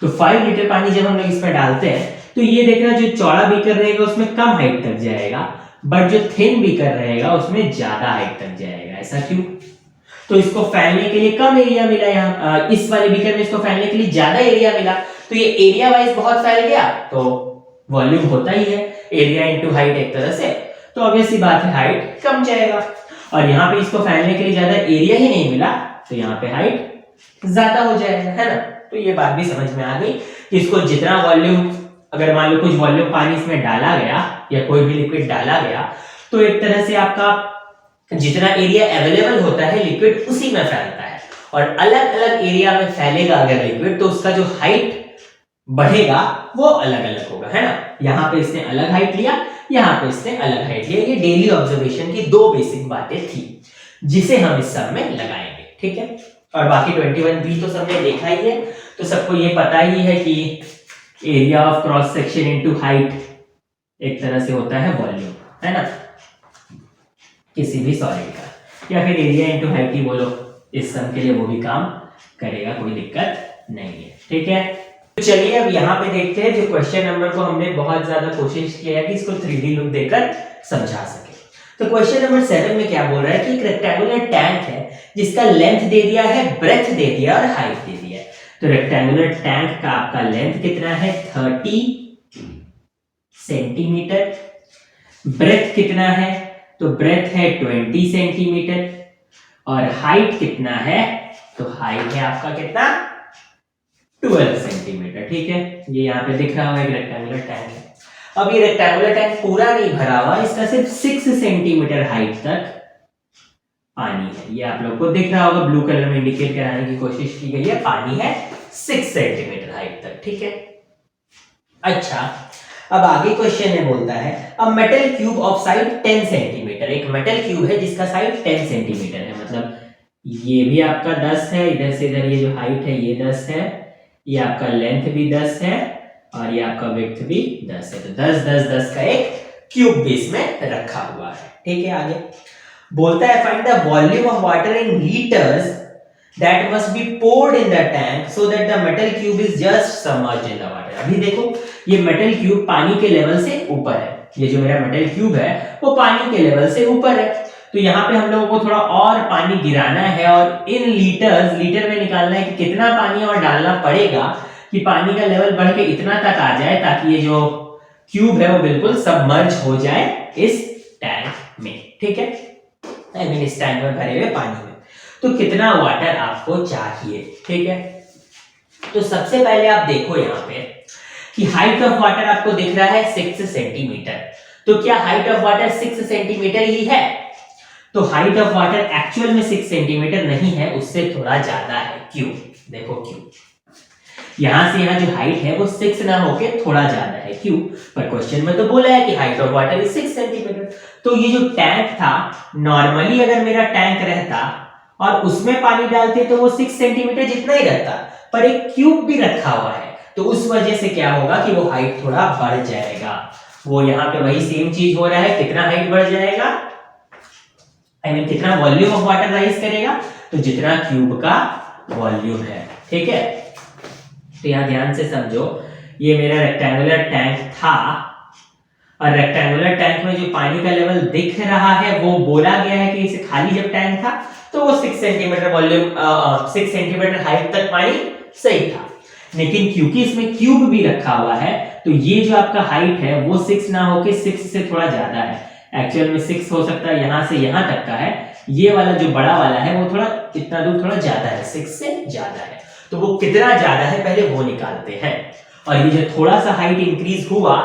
तो 5 लीटर पानी जब हम लोग इसमें डालते हैं तो ये देखना जो चौड़ा बीकर रहेगा उसमें कम हाइट तक जाएगा, बट जो थिन बीकर रहेगा उसमें ज्यादा हाइट तक जाएगा। ऐसा क्यों, तो इसको फैलने के लिए कम एरिया मिला, यहाँ इस वाले बीकर में इसको फैलने के लिए ज्यादा एरिया मिला, तो ये एरिया वाइज बहुत फैल गया, तो वॉल्यूम होता ही है एरिया इनटू हाइट एक तरह से, तो ऑब्वियस सी बात है हाइट कम जाएगा। और यहाँ पे इसको फैलने के लिए ज्यादा एरिया ही नहीं मिला तो यहाँ पे हाइट ज्यादा हो जाएगा, है ना। तो ये बात भी समझ में आ गई कि इसको जितना वॉल्यूम, अगर मान लो कुछ वॉल्यूम पानी इसमें डाला गया या कोई भी लिक्विड डाला गया, तो एक तरह से आपका जितना एरिया अवेलेबल होता है लिक्विड उसी में फैलता है, और अलग अलग एरिया में फैलेगा अगर लिक्विड तो उसका जो हाइट बढ़ेगा वो अलग अलग होगा, है ना। यहाँ पे इसने अलग हाइट लिया, यहाँ पे इसने अलग हाइट लिया। ये डेली ऑब्जर्वेशन की 2 बेसिक बातें थी जिसे हम इस सब में लगाएंगे, ठीक है। और बाकी 21b तो सबने देखा ही है, तो सबको ये पता ही है कि area of cross section into height एक तरह से होता है वॉल्यूम, है ना, किसी भी सॉलिड का, या फिर एरिया इनटू हाइट ही बोलो, इस सम के लिए वो भी काम करेगा, कोई दिक्कत नहीं है, ठीक है। तो चलिए अब यहाँ पे देखते हैं जो क्वेश्चन नंबर को हमने बहुत ज्यादा कोशिश किया है कि इसको 3D लुक देकर समझा सके। तो क्वेश्चन नंबर 7 में क्या बोल रहा है कि एक रेक्टेंगुलर टैंक है जिसका लेंथ दे दिया है, ब्रेथ दे दिया और हाइट दे दिया है। तो रेक्टेंगुलर टैंक का आपका लेंथ कितना है 30 सेंटीमीटर, ब्रेथ कितना है, तो ब्रेथ है 20 सेंटीमीटर, और हाइट कितना है, तो हाइट है आपका कितना 12 सेंटीमीटर, ठीक है। ये यहाँ पे दिख रहा होगा एक रेक्टेंगुलर टैंक है। अब ये रेक्टेंगुलर टैंक पूरा नहीं भरा हुआ, इसका सिर्फ 6 सेंटीमीटर हाइट तक पानी है। ये आप लोग को दिख रहा होगा, ब्लू कलर में इंडिकेट कराने की कोशिश की गई है, पानी है 6 सेंटीमीटर हाइट तक, ठीक है। अच्छा, अब आगे क्वेश्चन में बोलता है a metal cube of side 10 centimetre, एक मेटल क्यूब है जिसका साइड 10 सेंटीमीटर है, मतलब ये भी आपका 10 है, इधर से इधर ये जो हाइट है ये 10 है, ये आपका लेंथ भी 10 है और ये आपका विड्थ भी 10 है, तो 10 10 10 का एक क्यूब भी इसमें रखा हुआ है, ठीक है। आगे बोलता है find the volume of water in litres that must be poured in the tank so that the metal cube is just submerged in the water. अभी देखो ये मेटल क्यूब पानी के लेवल से ऊपर है, ये जो मेरा मेटल क्यूब है वो पानी के लेवल से ऊपर है, तो यहाँ पे हम लोगों को थोड़ा और पानी गिराना है और इन लीटर्स, लीटर में निकालना है कि कितना पानी और डालना पड़ेगा कि पानी का लेवल बढ़ के इतना तक आ जाए ताकि ये जो क्यूब है वो बिल्कुल सबमर्ज हो जाए इस टैंक में, ठीक है, आई मीन इस टैंक में भरे हुए पानी में। तो कितना वाटर आपको चाहिए, ठीक है। तो सबसे पहले आप देखो यहाँ पे कि हाइट ऑफ वाटर आपको दिख रहा है 6 सेंटीमीटर, तो क्या हाइट ऑफ वाटर 6 सेंटीमीटर ही है? तो हाइट ऑफ वाटर एक्चुअल में 6 सेंटीमीटर नहीं है, उससे थोड़ा ज्यादा है, क्यों? देखो क्यों, यहां से यहां जो हाइट है वो 6 ना होके थोड़ा ज्यादा है, क्यों? पर क्वेश्चन में तो बोला है कि height of water is 6 centimetre, तो ये जो टैंक था, नॉर्मली अगर मेरा टैंक रहता और उसमें पानी डालते तो वो 6 सेंटीमीटर जितना ही रहता, पर एक क्यूब भी रखा हुआ है, तो उस वजह से क्या होगा कि वो हाइट थोड़ा बढ़ जाएगा। वो यहाँ पे वही सेम चीज हो रहा है, कितना हाइट बढ़ जाएगा, आई मीन कितना वॉल्यूम ऑफ वाटर राइज करेगा, तो जितना क्यूब का वॉल्यूम है, ठीक है। तो यहां ध्यान से समझो, ये मेरा रेक्टेंगुलर टैंक था और रेक्टेंगुलर टैंक में जो पानी का लेवल दिख रहा है वो बोला गया है कि इसे खाली जब टैंक था तो वो 6 सेंटीमीटर वॉल्यूम 6 सेंटीमीटर हाइट तक पानी सही था, लेकिन क्योंकि इसमें क्यूब भी रखा हुआ है तो ये जो आपका हाइट है वो 6 ना होके 6 से थोड़ा ज्यादा है, एक्चुअल में 6 हो सकता है यहां से यहां तक का है, ये वाला जो बड़ा वाला है वो थोड़ा इतना दूर थोड़ा ज्यादा है, 6 से ज्यादा है, तो वो कितना ज्यादा है पहले वो निकालते हैं। और ये जो थोड़ा सा हाइट इंक्रीज हुआ,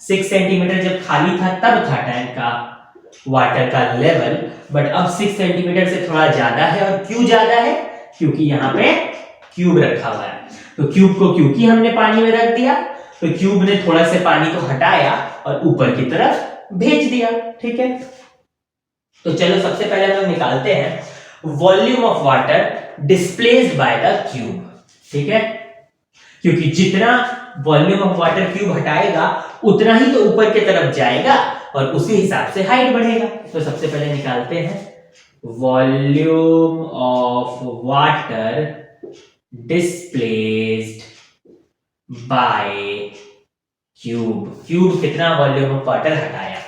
6 सेंटीमीटर जब खाली था तब था टैंक का वाटर का लेवल, बट अब 6 सेंटीमीटर से थोड़ा ज्यादा है, और क्यों ज्यादा है? क्योंकि यहाँ पे क्यूब रखा हुआ है, तो क्यूब को क्योंकि हमने पानी में रख दिया तो क्यूब ने थोड़ा से पानी को हटाया और ऊपर की तरफ भेज दिया, ठीक है। तो चलो सबसे पहले हम निकालते हैं volume of water displaced by the cube, ठीक है, क्योंकि जितना वॉल्यूम ऑफ वाटर क्यूब हटाएगा उतना ही तो ऊपर की तरफ जाएगा और उसी हिसाब से हाइट बढ़ेगा। तो सबसे पहले निकालते हैं volume of water displaced by cube. Cube कितना वॉल्यूम ऑफ वाटर हटाया,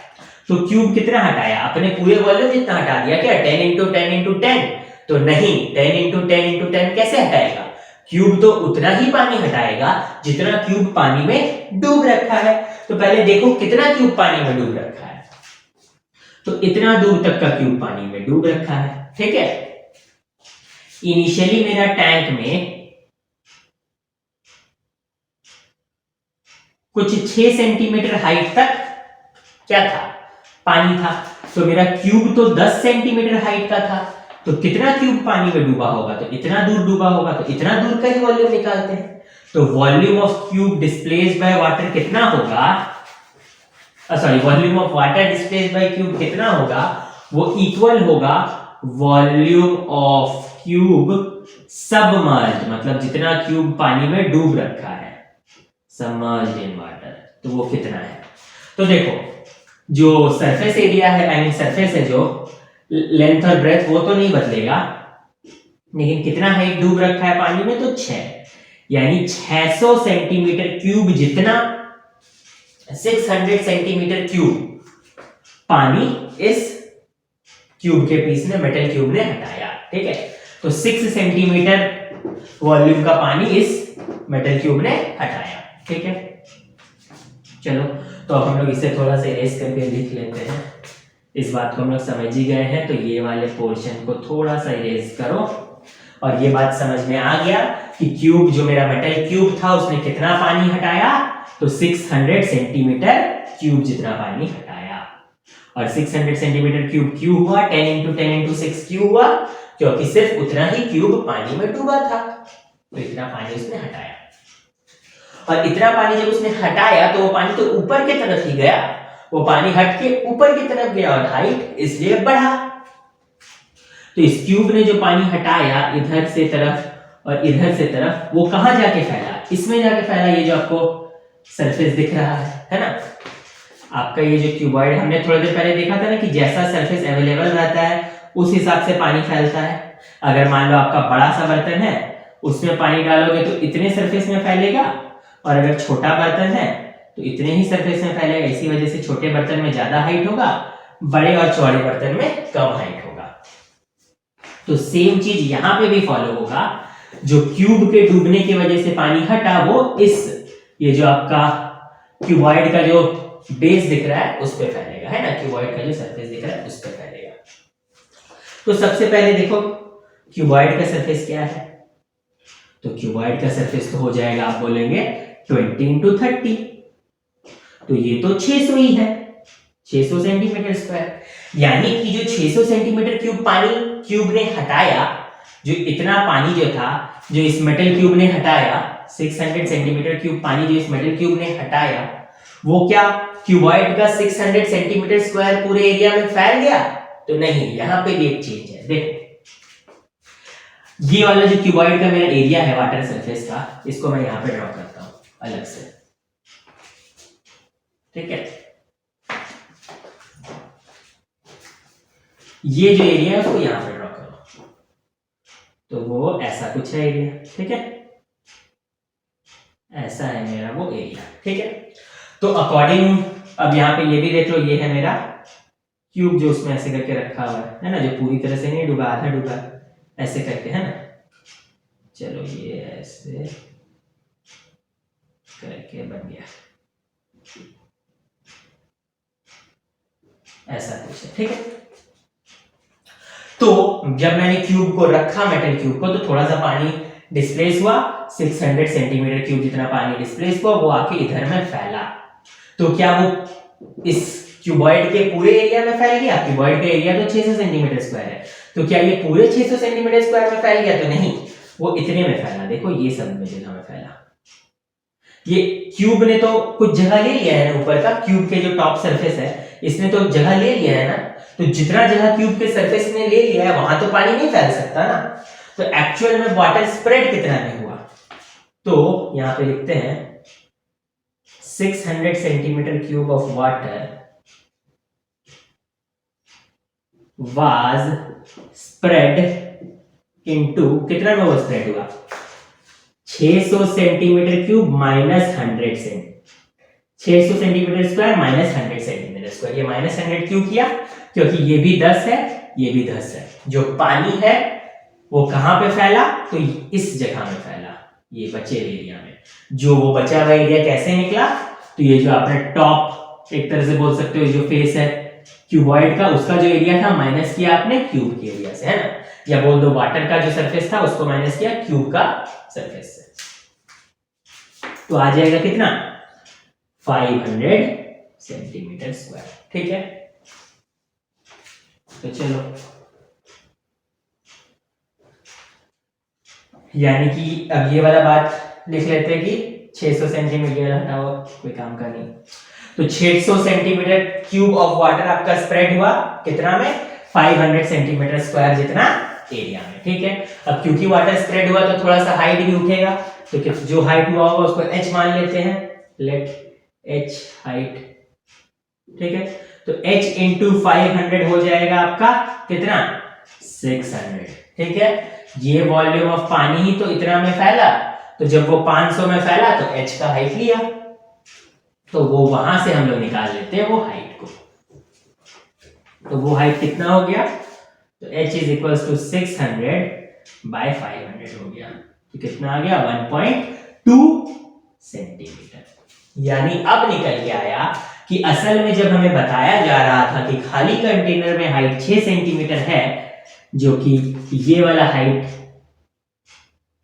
तो क्यूब कितना हटाया, अपने पूरे वॉल्यूम जितना हटा दिया क्या, 10 इंटू 10 इंटू 10, तो नहीं, 10 इंटू 10 इंटू 10 कैसे हटाएगा, क्यूब तो उतना ही पानी हटाएगा जितना क्यूब पानी में डूब रखा है। तो पहले देखो कितना क्यूब पानी में डूब रखा है, तो इतना दूर तक का क्यूब पानी में डूब रखा है, ठीक है। इनिशियली मेरा टैंक में कुछ 6 सेंटीमीटर हाइट तक क्या था, पानी था, तो मेरा क्यूब तो 10 सेंटीमीटर हाइट का था, तो कितना क्यूब पानी में डूबा होगा, तो इतना दूर डूबा होगा, तो इतना दूर का ही वॉल्यूम निकालते हैं। तो volume of cube displaced by water कितना होगा, sorry volume of water displaced by cube कितना होगा, वो इक्वल होगा वॉल्यूम ऑफ क्यूब सबमर्ज मतलब जितना क्यूब पानी में डूब रखा है, सबमर्ज्ड इन वाटर, तो वो कितना है। तो देखो जो सरफेस एरिया है, आई मीन सरफेस है, जो लेंथ और ब्रेथ वो तो नहीं बदलेगा, लेकिन कितना हाइट डूब रखा है पानी में, तो 6, यानी 600 सेंटीमीटर क्यूब जितना, 600 सेंटीमीटर क्यूब पानी इस क्यूब के पीस ने, मेटल क्यूब ने हटाया। ठीक है, तो 6 सेंटीमीटर वॉल्यूम का पानी इस मेटल क्यूब ने हटाया। ठीक है, चलो तो अब हम लोग इसे थोड़ा सा इरेज करके लिख लेते हैं। इस बात को हम लोग समझ ही गए हैं, तो ये वाले पोर्शन को थोड़ा सा इरेज करो, और ये बात समझ में आ गया कि क्यूब, जो मेरा मेटल क्यूब था, उसने कितना पानी हटाया, तो 600 सेंटीमीटर क्यूब जितना पानी हटाया। और 600 सेंटीमीटर क्यूब क्यों हुआ, 10 into 10 into 6 क्यों हुआ, क्योंकि सिर्फ उतना ही क्यूब पानी में डूबा था, तो इतना पानी उसने हटाया। और इतना पानी जब उसने हटाया तो वो पानी तो ऊपर की तरफ ही गया, वो पानी हट के ऊपर की तरफ गया और हाइट इसलिए बढ़ा। तो इस क्यूब ने जो पानी हटाया इधर से तरफ और इधर से तरफ, वो कहां जाके फैला, इसमें जाके फैला। ये जो आपको सरफेस दिख रहा है ना, आपका ये जो क्यूबॉइड, हमने थोड़ी देर पहले देखा था ना कि जैसा सरफेस अवेलेबल रहता है उस हिसाब से पानी फैलता है। अगर मान लो आपका बड़ा सा बर्तन है, उसमें पानी डालोगे तो इतने सरफेस में फैलेगा, और अगर छोटा बर्तन है तो इतने ही सरफेस में फैलेगा। इसी वजह से छोटे बर्तन में ज्यादा हाइट होगा, बड़े और चौड़े बर्तन में कम हाइट होगा। तो सेम चीज यहां पे भी फॉलो होगा। जो क्यूब के डूबने की वजह से पानी हटा, वो इस, ये जो आपका क्यूबॉइड का जो बेस दिख रहा है उस पे फैलेगा, है ना, क्यूबॉइड का जो सरफेस दिख रहा है उस पे फैलेगा। तो सबसे पहले देखो क्यूबॉइड का सरफेस क्या है, तो क्यूबॉइड का सरफेस तो हो जाएगा, आप बोलेंगे 20 into 30, तो ये तो 600 ही है, 600 सेंटीमीटर स्क्वायर। यानी कि जो 600 सेंटीमीटर क्यूब पानी क्यूब ने हटाया, जो इतना पानी जो था, जो इस मेटल क्यूब ने हटाया, 600 सेंटीमीटर क्यूब पानी जो इस मेटल क्यूब ने हटाया, वो क्या क्यूबॉइड का 600 सेंटीमीटर स्क्वायर पूरे एरिया में फैल गया, तो नहीं, यहां पे भी एक चेंज है। देखो ये वाला जो क्यूबॉइड का मेरा एरिया है वाटर सरफेस का, इसको मैं यहां पे ड्रॉ करता हूं अलग से। ठीक है, ये जो एरिया है उसको यहां पे ड्रॉ करो, तो वो ऐसा कुछ है एरिया। ठीक है, ऐसा है मेरा वो एरिया। ठीक है, तो अकॉर्डिंग, अब यहाँ पे ये भी देख लो, ये है मेरा क्यूब जो उसमें ऐसे करके रखा हुआ है ना, जो पूरी तरह से नहीं डूबा, आधा डूबा ऐसे करके, है ना। चलो ये ऐसे करके बन गया, ऐसा कुछ है। ठीक है, तो जब मैंने क्यूब को रखा, मेटल क्यूब को, तो थोड़ा सा पानी डिस्प्लेस हुआ, 600 सेंटीमीटर क्यूब जितना पानी डिस्प्लेस हुआ, वो आके इधर में फैला। तो क्या वो इस क्यूबॉइड के पूरे एरिया में फैल गया? क्यूबॉइड का एरिया तो 600 सेंटीमीटर स्क्वायर है, तो क्या ये पूरे 600 सेंटीमीटर स्क्वायर में फैल गया? तो नहीं, वो इतने में फैला। देखो ये सब में जगह में फैला। ये क्यूब ने तो कुछ जगह ले लिया है ना, ऊपर का क्यूब के जो टॉप सरफेस है, इसने तो जगह ले लिया है ना, तो जितना जगह क्यूब के सरफेस ने ले लिया है वहां तो पानी नहीं फैल सकता ना। तो एक्चुअल में वाटर स्प्रेड कितना में हुआ? तो यहां पे लिखते हैं 600 centimetre cube of water was spread into, कितना में वो स्प्रेड हुआ? 600 centimetre cube minus 100 cent, 600 centimetre square minus 100 centimetre square. ये माइनस 100 क्यों किया? क्योंकि ये भी 10 है, ये भी 10 है। जो पानी है वो कहां पे फैला? तो इस जगह में फैला, ये बचे एरिया में। जो वो बचा हुआ एरिया कैसे निकला? तो ये जो आपने टॉप, एक तरह से बोल सकते हो, जो फेस है क्यूबॉइड का, उसका जो एरिया था माइनस किया आपने क्यूब के एरिया से, है ना। या बोल दो वाटर का जो सरफेस था उसको माइनस किया क्यूब का सरफेस से। तो आ जाएगा कितना? 500 सेंटीमीटर स्क्वायर। ठीक है, तो चलो, यानी कि अब ये वाला बात लिख लेते हैं कि 600 सेंटीमीटर हटाओ, कोई काम का नहीं। तो 600 सेंटीमीटर क्यूब ऑफ वाटर आपका स्प्रेड हुआ कितना में? 500 सेंटीमीटर स्क्वायर जितना एरिया में, ठीक है। अब क्योंकि वाटर स्प्रेड हुआ तो थोड़ा सा हाइट भी उठेगा, तो जो हाइट हुआ होगा उसको h मान लेते हैं, लेट h हाइट, ठीक है। तो h इंटू 500 हो जाएगा आपका कितना, 600, ठीक है। ये वॉल्यूम ऑफ पानी ही तो इतना में फैला, तो जब वो 500 में फैला तो h का हाइट लिया, तो वो वहां से हम लोग निकाल लेते हैं वो हाइट को। तो वो हाइट कितना हो गया, तो h is equals to 600 by 500 हो गया, तो कितना आ गया 1.2 सेंटीमीटर। यानी अब निकल के आया कि असल में जब हमें बताया जा रहा था कि खाली कंटेनर में हाइट 6 सेंटीमीटर है, जो कि ये वाला हाइट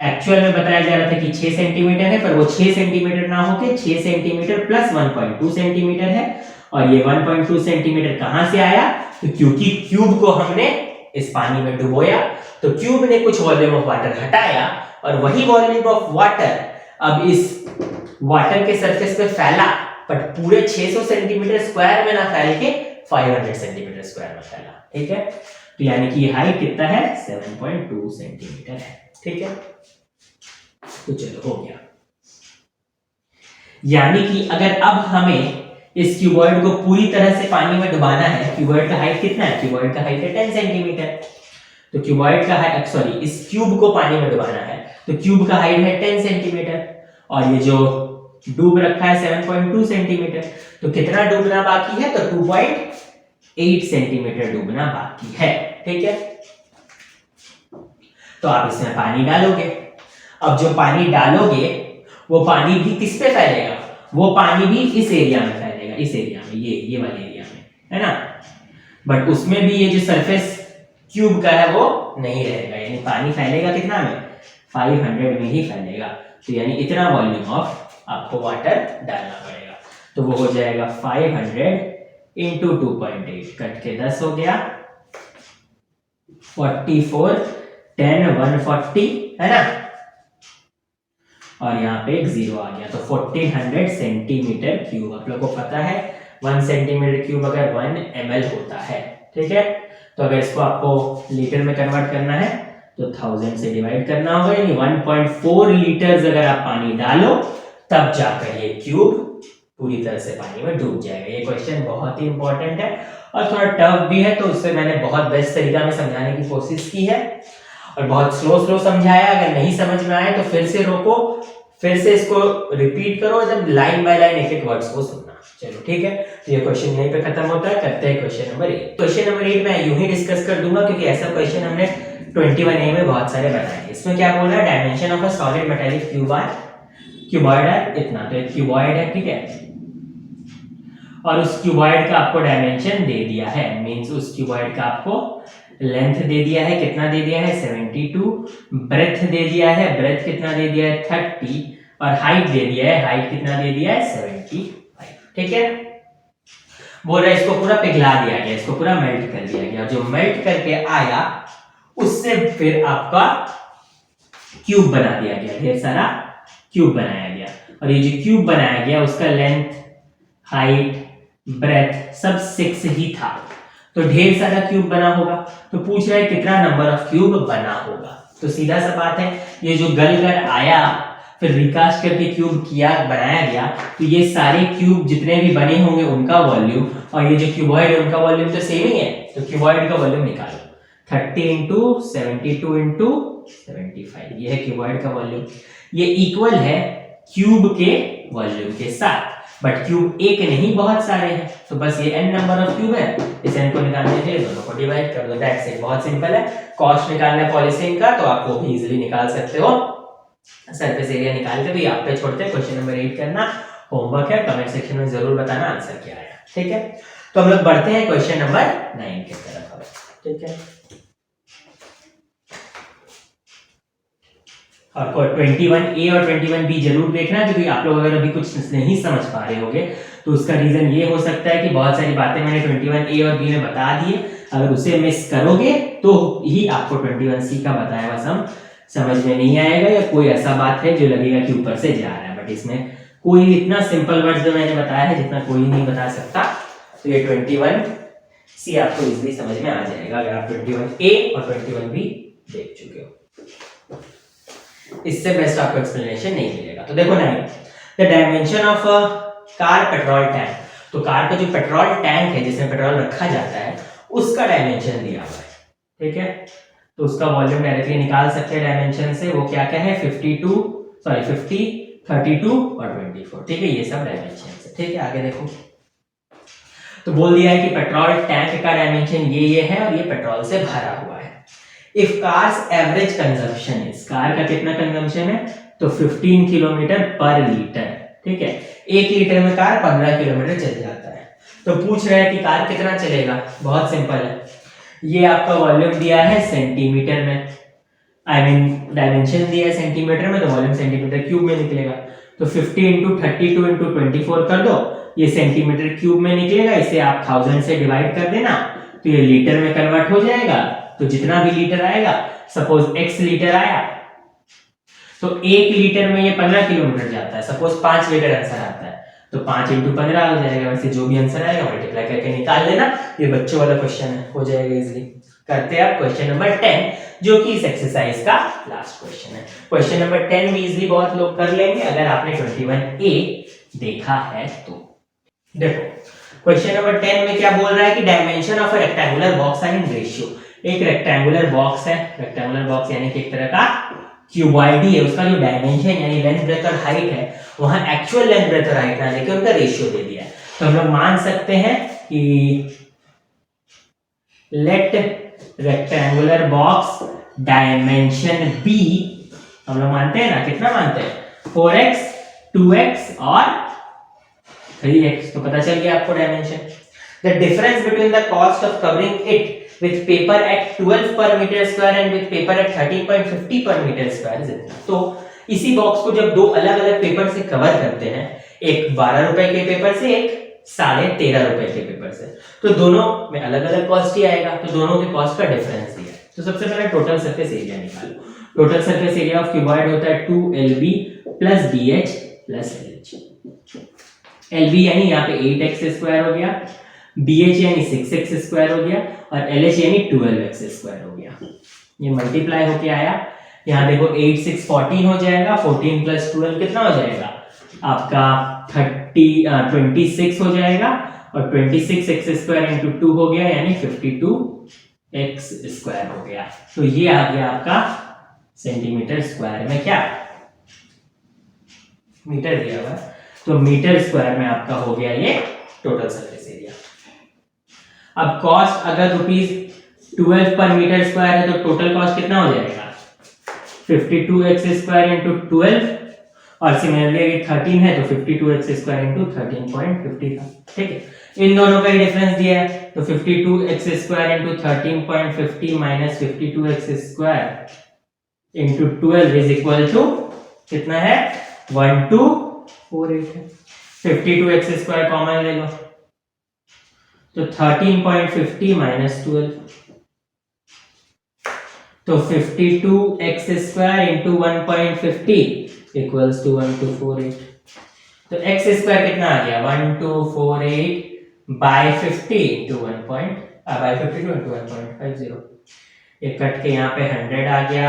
एक्चुअल में बताया जा रहा था कि 6 सेंटीमीटर है, पर वो 6 सेंटीमीटर ना होके 6 सेंटीमीटर प्लस 1.2 सेंटीमीटर है। और ये 1.2 सेंटीमीटर कहां से आया, तो क्योंकि क्यूब को हमने इस पानी में डुबोया, तो क्यूब ने कुछ वॉल्यूम ऑफ वाटर हटाया, और वही वॉल्यूम ऑफ वाटर अब इस वाटर के सरफेस पे फैला, बट पूरे 600 सेंटीमीटर स्क्वायर में ना फैल के 500 सेंटीमीटर स्क्वायर में फैला, ठीक है। तो यानी कि ये हाइट कितना है, 7.2 सेंटीमीटर है, ठीक है। तो चलो हो गया। यानी कि अगर अब हमें इस क्यूबॉइड को पूरी तरह से पानी में डुबाना है, क्यूबॉइड का हाइट कितना है, क्यूबॉइड का हाइट है 10 सेंटीमीटर, तो क्यूबॉइड का हाइट सॉरी इस क्यूब को पानी में डुबाना है, तो क्यूब का हाइट है 10 सेंटीमीटर, और ये जो डूब रखा है 7.2 सेंटीमीटर, तो कितना डूबना बाकी है, तो 2.8 सेंटीमीटर डूबना बाकी है, ठीक है। तो आप इसमें पानी डालोगे, अब जो पानी डालोगे वो पानी भी किस पे फैलेगा, वो पानी भी इस एरिया में फैलेगा, इस एरिया में, ये वाले एरिया में, है ना। बट उसमें भी ये जो सरफेस क्यूब का है वो नहीं रहेगा, यानी पानी फैलेगा कितना में, 500 में ही फैलेगा। तो यानी इतना वॉल्यूम ऑफ आपको वाटर डालना पड़ेगा, तो वो हो जाएगा 500 इंटू 2.8, कट के 10 हो गया, 44, 10, 140, है ना, और यहाँ पे एक 0 आ गया, तो 1400 सेंटीमीटर क्यूब। आप लोगों को पता है 1 सेंटीमीटर क्यूब अगर 1 ml होता है, ठीक है। तो अगर इसको आपको लीटर में कन्वर्ट करना है तो 1000 से डिवाइड करना होगा, यानी 1.4 लीटर्स अगर आप पानी डालो तब जाकर ये क्यूब पूरी तरह से पानी में डूब जाएगा। ये क्वेश्चन बहुत ही इंपॉर्टेंट है और थोड़ा टफ भी है, तो उससे मैंने बहुत बेस्ट तरीका में समझाने की कोशिश की है और बहुत स्लो समझाया। अगर नहीं समझ में आए तो फिर से रोको, फिर से इसको रिपीट करो, जब लाइन बाय लाइन एक एक वर्ड्स को सुनना। चलो ठीक है, तो ये क्वेश्चन यहीं पे खत्म होता है। करते हैं क्वेश्चन नंबर 8। क्वेश्चन नंबर 8 मैं यूं ही डिस्कस कर दूंगा क्योंकि ऐसा क्वेश्चन हमने 21A में बहुत सारे बनाए। इसमें क्या बोल रहा है, dimension of a solid metallic cuboid है इतना, तो एक क्यूबॉइड है, ठीक है, और उस क्यूबॉइड का आपको डायमेंशन दे दिया है, मींस उस क्यूबॉइड का आपको लेंथ दे दिया है, कितना दे दिया है 72, ब्रेथ दे दिया है, ब्रेथ कितना दे दिया है 30, और हाइट दे दिया है, हाइट कितना दे दिया है 75, ठीक है। बोल रहा है इसको पूरा पिघला दिया गया, इसको पूरा मेल्ट कर दिया गया, जो मेल्ट करके आया उससे फिर आपका क्यूब बना दिया गया, ढेर सारा क्यूब बनाया गया, और ये जो क्यूब बनाया गया उसका लेंथ, हाइट, ब्रेथ सब 6 ही था, तो ढेर सारा क्यूब बना होगा। तो पूछ रहा है कितना नंबर ऑफ क्यूब बना होगा। तो सीधा सा बात है, ये जो गल कर आया फिर रिकास्ट करके क्यूब किया बनाया गया, तो ये सारे क्यूब जितने भी बने होंगे उनका वॉल्यूम और ये जो क्यूबॉइड है उनका वॉल्यूम तो सेम ही है, तो क्यूबॉइड का वॉल्यूम निकालो, 30 इंटू 72 इंटू 75, ये है क्यूबॉइड का वॉल्यूम। ये इक्वल है क्यूब के वॉल्यूम के साथ, बट क्यूब एक नहीं बहुत सारे हैं, तो बस ये n नंबर ऑफ क्यूब है, इस n को निकालने के लिए दोनों को डिवाइड कर दो, दैट्स इट। बहुत सिंपल है। कॉस्ट निकालना है पॉलीथीन का तो आप वो भी इजीली निकाल सकते हो, सरफेस एरिया निकाल के भी आप पे छोड़ते हैं। क्वेश्चन नंबर 8 करना होमवर्क है, कमेंट सेक्शन में जरूर बताना आंसर क्या आया, ठीक है। तो हम लोग बढ़ते हैं क्वेश्चन नंबर 9 की तरफ, ठीक है। आपको 21A और 21B जरूर देखना, क्योंकि आप लोग अगर अभी कुछ नहीं समझ पा रहे होंगे तो उसका रीजन ये हो सकता है कि बहुत सारी बातें मैंने 21A और B में बता दी है, अगर उसे मिस करोगे तो ही आपको 21C का बताया हुआ सम समझ में नहीं आएगा, या कोई ऐसा बात है जो लगेगा कि ऊपर से जा रहा है, बट इसमें कोई इतना सिंपल वर्ड्स जो मैंने बताया है जितना कोई नहीं बता सकता। तो ये 21C आपको इजीली समझ में आ जाएगा अगर आप 21A और 21B देख चुके हो, इससे बेस्ट आपको एक्सप्लेनेशन नहीं मिलेगा। तो देखो 9, the dimension of a car petrol tank. तो कार का जो पेट्रोल टैंक है जिसमें पेट्रोल रखा जाता है उसका डायमेंशन दिया हुआ है, ठीक है। तो उसका वॉल्यूम डायरेक्टली निकाल सकते हैं डायमेंशन से, वो क्या क्या है 50, 32 और 24, ठीक है, ये सब डायमेंशन है, ठीक है। आगे देखो, तो बोल दिया है कि पेट्रोल टैंक का डायमेंशन ये है और ये पेट्रोल से भरा हुआ है। If cars average consumption is, car का कितना कंजम्पशन है, तो 15 किलोमीटर पर लीटर, ठीक है। 1 लीटर में कार 15 किलोमीटर चल जाता है। तो पूछ रहा है कि कार कितना चलेगा, बहुत सिंपल है, ये आपका वॉल्यूम दिया है सेंटीमीटर में, आई मीन डायमेंशन दिया है सेंटीमीटर में, तो वॉल्यूम सेंटीमीटर क्यूब में निकलेगा। तो 50 इंटू 32 इंटू 24 कर दो, ये सेंटीमीटर क्यूब में निकलेगा, इसे आप 1000 से डिवाइड कर देना तो ये लीटर में कन्वर्ट हो जाएगा। तो जितना भी लीटर आएगा, सपोज x लीटर आया तो 1 लीटर में ये 15 किलोमीटर जाता है, सपोज 5 लीटर आंसर आता है तो 5 इंटू 15 हो जाएगा। वैसे जो भी आंसर आएगा मल्टीप्लाई करके निकाल लेना, ये बच्चों वाला क्वेश्चन है, हो जाएगा इजीली। करते हैं आप क्वेश्चन नंबर 10 जो कि इस एक्सरसाइज का लास्ट क्वेश्चन है। क्वेश्चन नंबर 10 भी इजीली बहुत लोग कर लेंगे अगर आपने 21A देखा है तो। देखो क्वेश्चन नंबर 10 में क्या बोल रहा है कि dimension of a rectangular box are in ratio. एक रेक्टेंगुलर बॉक्स है, रेक्टेंगुलर बॉक्स यानी कि एक तरह का क्यूबॉइडी है, उसका जो डायमेंशन यानी लेंथ ब्रेथ और हाइट है वहां एक्चुअल लेंथ ब्रेथ और हाइट ना लेके उनका रेशियो दे दिया है। तो हम लोग मान सकते हैं कि let rectangular box dimension be, हम लोग मानते हैं ना, कितना मानते हैं 4x 2x और 3x, तो पता चल गया आपको dimension. The difference between the cost of covering it with paper at 12 per meter square and with paper at 13.50 per meter square is इतना। तो इसी बॉक्स को जब दो अलग अलग पेपर से कवर करते हैं, एक 12 रुपए के पेपर से, एक 13.5 रुपए के पेपर से, तो दोनों में अलग अलग कॉस्ट ही आएगा, तो दोनों के कॉस्ट का डिफरेंस दिया है। तो सबसे पहले टोटल सरफेस एरिया निकालो। Total surface area of cuboid होता है 2LB plus BH plus LH। LB यानी यहाँ पे 8x स्क्वायर हो गया, BH यानी 6x स्क्वायर हो गया और LH यानी 12x स्क्वायर हो गया। ये मल्टीप्लाई होके आया, यहाँ देखो 8 6 14 हो जाएगा, 14 प्लस 12 कितना हो जाएगा आपका 26 हो जाएगा और 26x स्क्वायर इंटू 2 हो गया यानी 52x स्क्वायर हो गया। तो ये आ गया आपका सेंटीमीटर स्क्वायर में, क्या मीटर दिया हुआ है, तो मीटर स्क्वायर में आपका हो गया ये टोटल सरफेस एरिया। अब कॉस्ट अगर ₹12 पर मीटर स्क्वायर है तो टोटल कॉस्ट कितना हो जाएगा 52x स्क्वायर इंटू 12 और सिमिलरली अगर 13 है तो 52x स्क्वायर इंटू 13.50 था, ठीक है। इन दोनों का ही डिफरेंस दिया है, तो 52x square into 13.50 minus 52x square into 12 is equal to कितना है 1248 है। 52x स्क्वायर कॉमन ले लो तो 13.50 माइनस 12, तो 52x square into 1.50 equals to 1248। तो x स्क्वायर कितना आ गया 1248 बाय 50 इंटू 52 इंटू 1.50। ये कट के यहाँ पे 100 आ गया,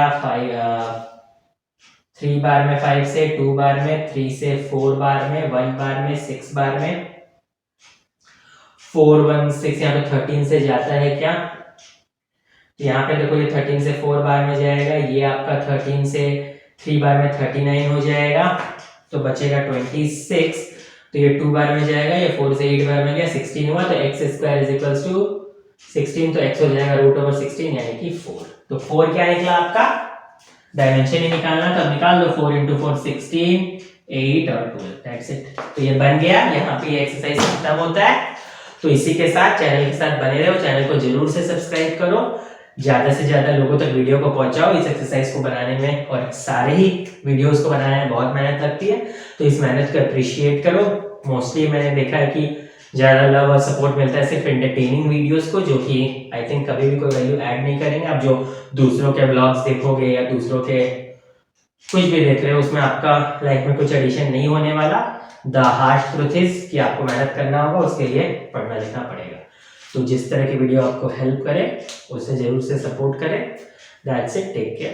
3 बार में 5 से, 2 बार में, 3 से 4 बार में, 1 बार में, 6 बार में, 4 1 6 यहाँ पे 13 से जाता है क्या, यहाँ पे देखो ये 13 से 4 बार में जाएगा, ये आपका 13 से 3 बार में 39 हो जाएगा, तो बचेगा 26, तो ये 2 बार में जाएगा, ये 4 से 8 बार में गया 16 हुआ, तो x square is equals to 16, तो x हो जाएगा √16 यानी कि 4। तो 4 क्या निकला आपका, डायमेंशन ही निकालना, तब निकाल लो 4 × 4 16, 8 और 12, दैट्स इट। तो ये बन गया, यहाँ पे एक्सरसाइज खत्म होता है। तो इसी के साथ चैनल के साथ बने रहो, चैनल को जरूर से सब्सक्राइब करो, ज्यादा से ज्यादा लोगों तक वीडियो को पहुंचाओ इस एक्सरसाइज को बनाने में, और सारे ही वीडियोस को बनाने में बहुत मेहनत लगती है, तो इस मेहनत को अप्रिशिएट करो। मोस्टली मैंने देखा है कि ज्यादा लव और सपोर्ट मिलता है सिर्फ एंटरटेनिंग वीडियोस को, जो कि आई थिंक कभी भी कोई वैल्यू ऐड नहीं करेंगे। आप जो दूसरों के ब्लॉग्स देखोगे या दूसरों के कुछ भी देख रहे हो उसमें आपका लाइफ में कुछ एडिशन नहीं होने वाला। द हार्श ट्रुथ इज कि आपको मेहनत करना होगा, उसके लिए पढ़ना लिखना पड़ेगा। तो जिस तरह की वीडियो आपको हेल्प करे उसे जरूर से सपोर्ट करें। That's it, take care.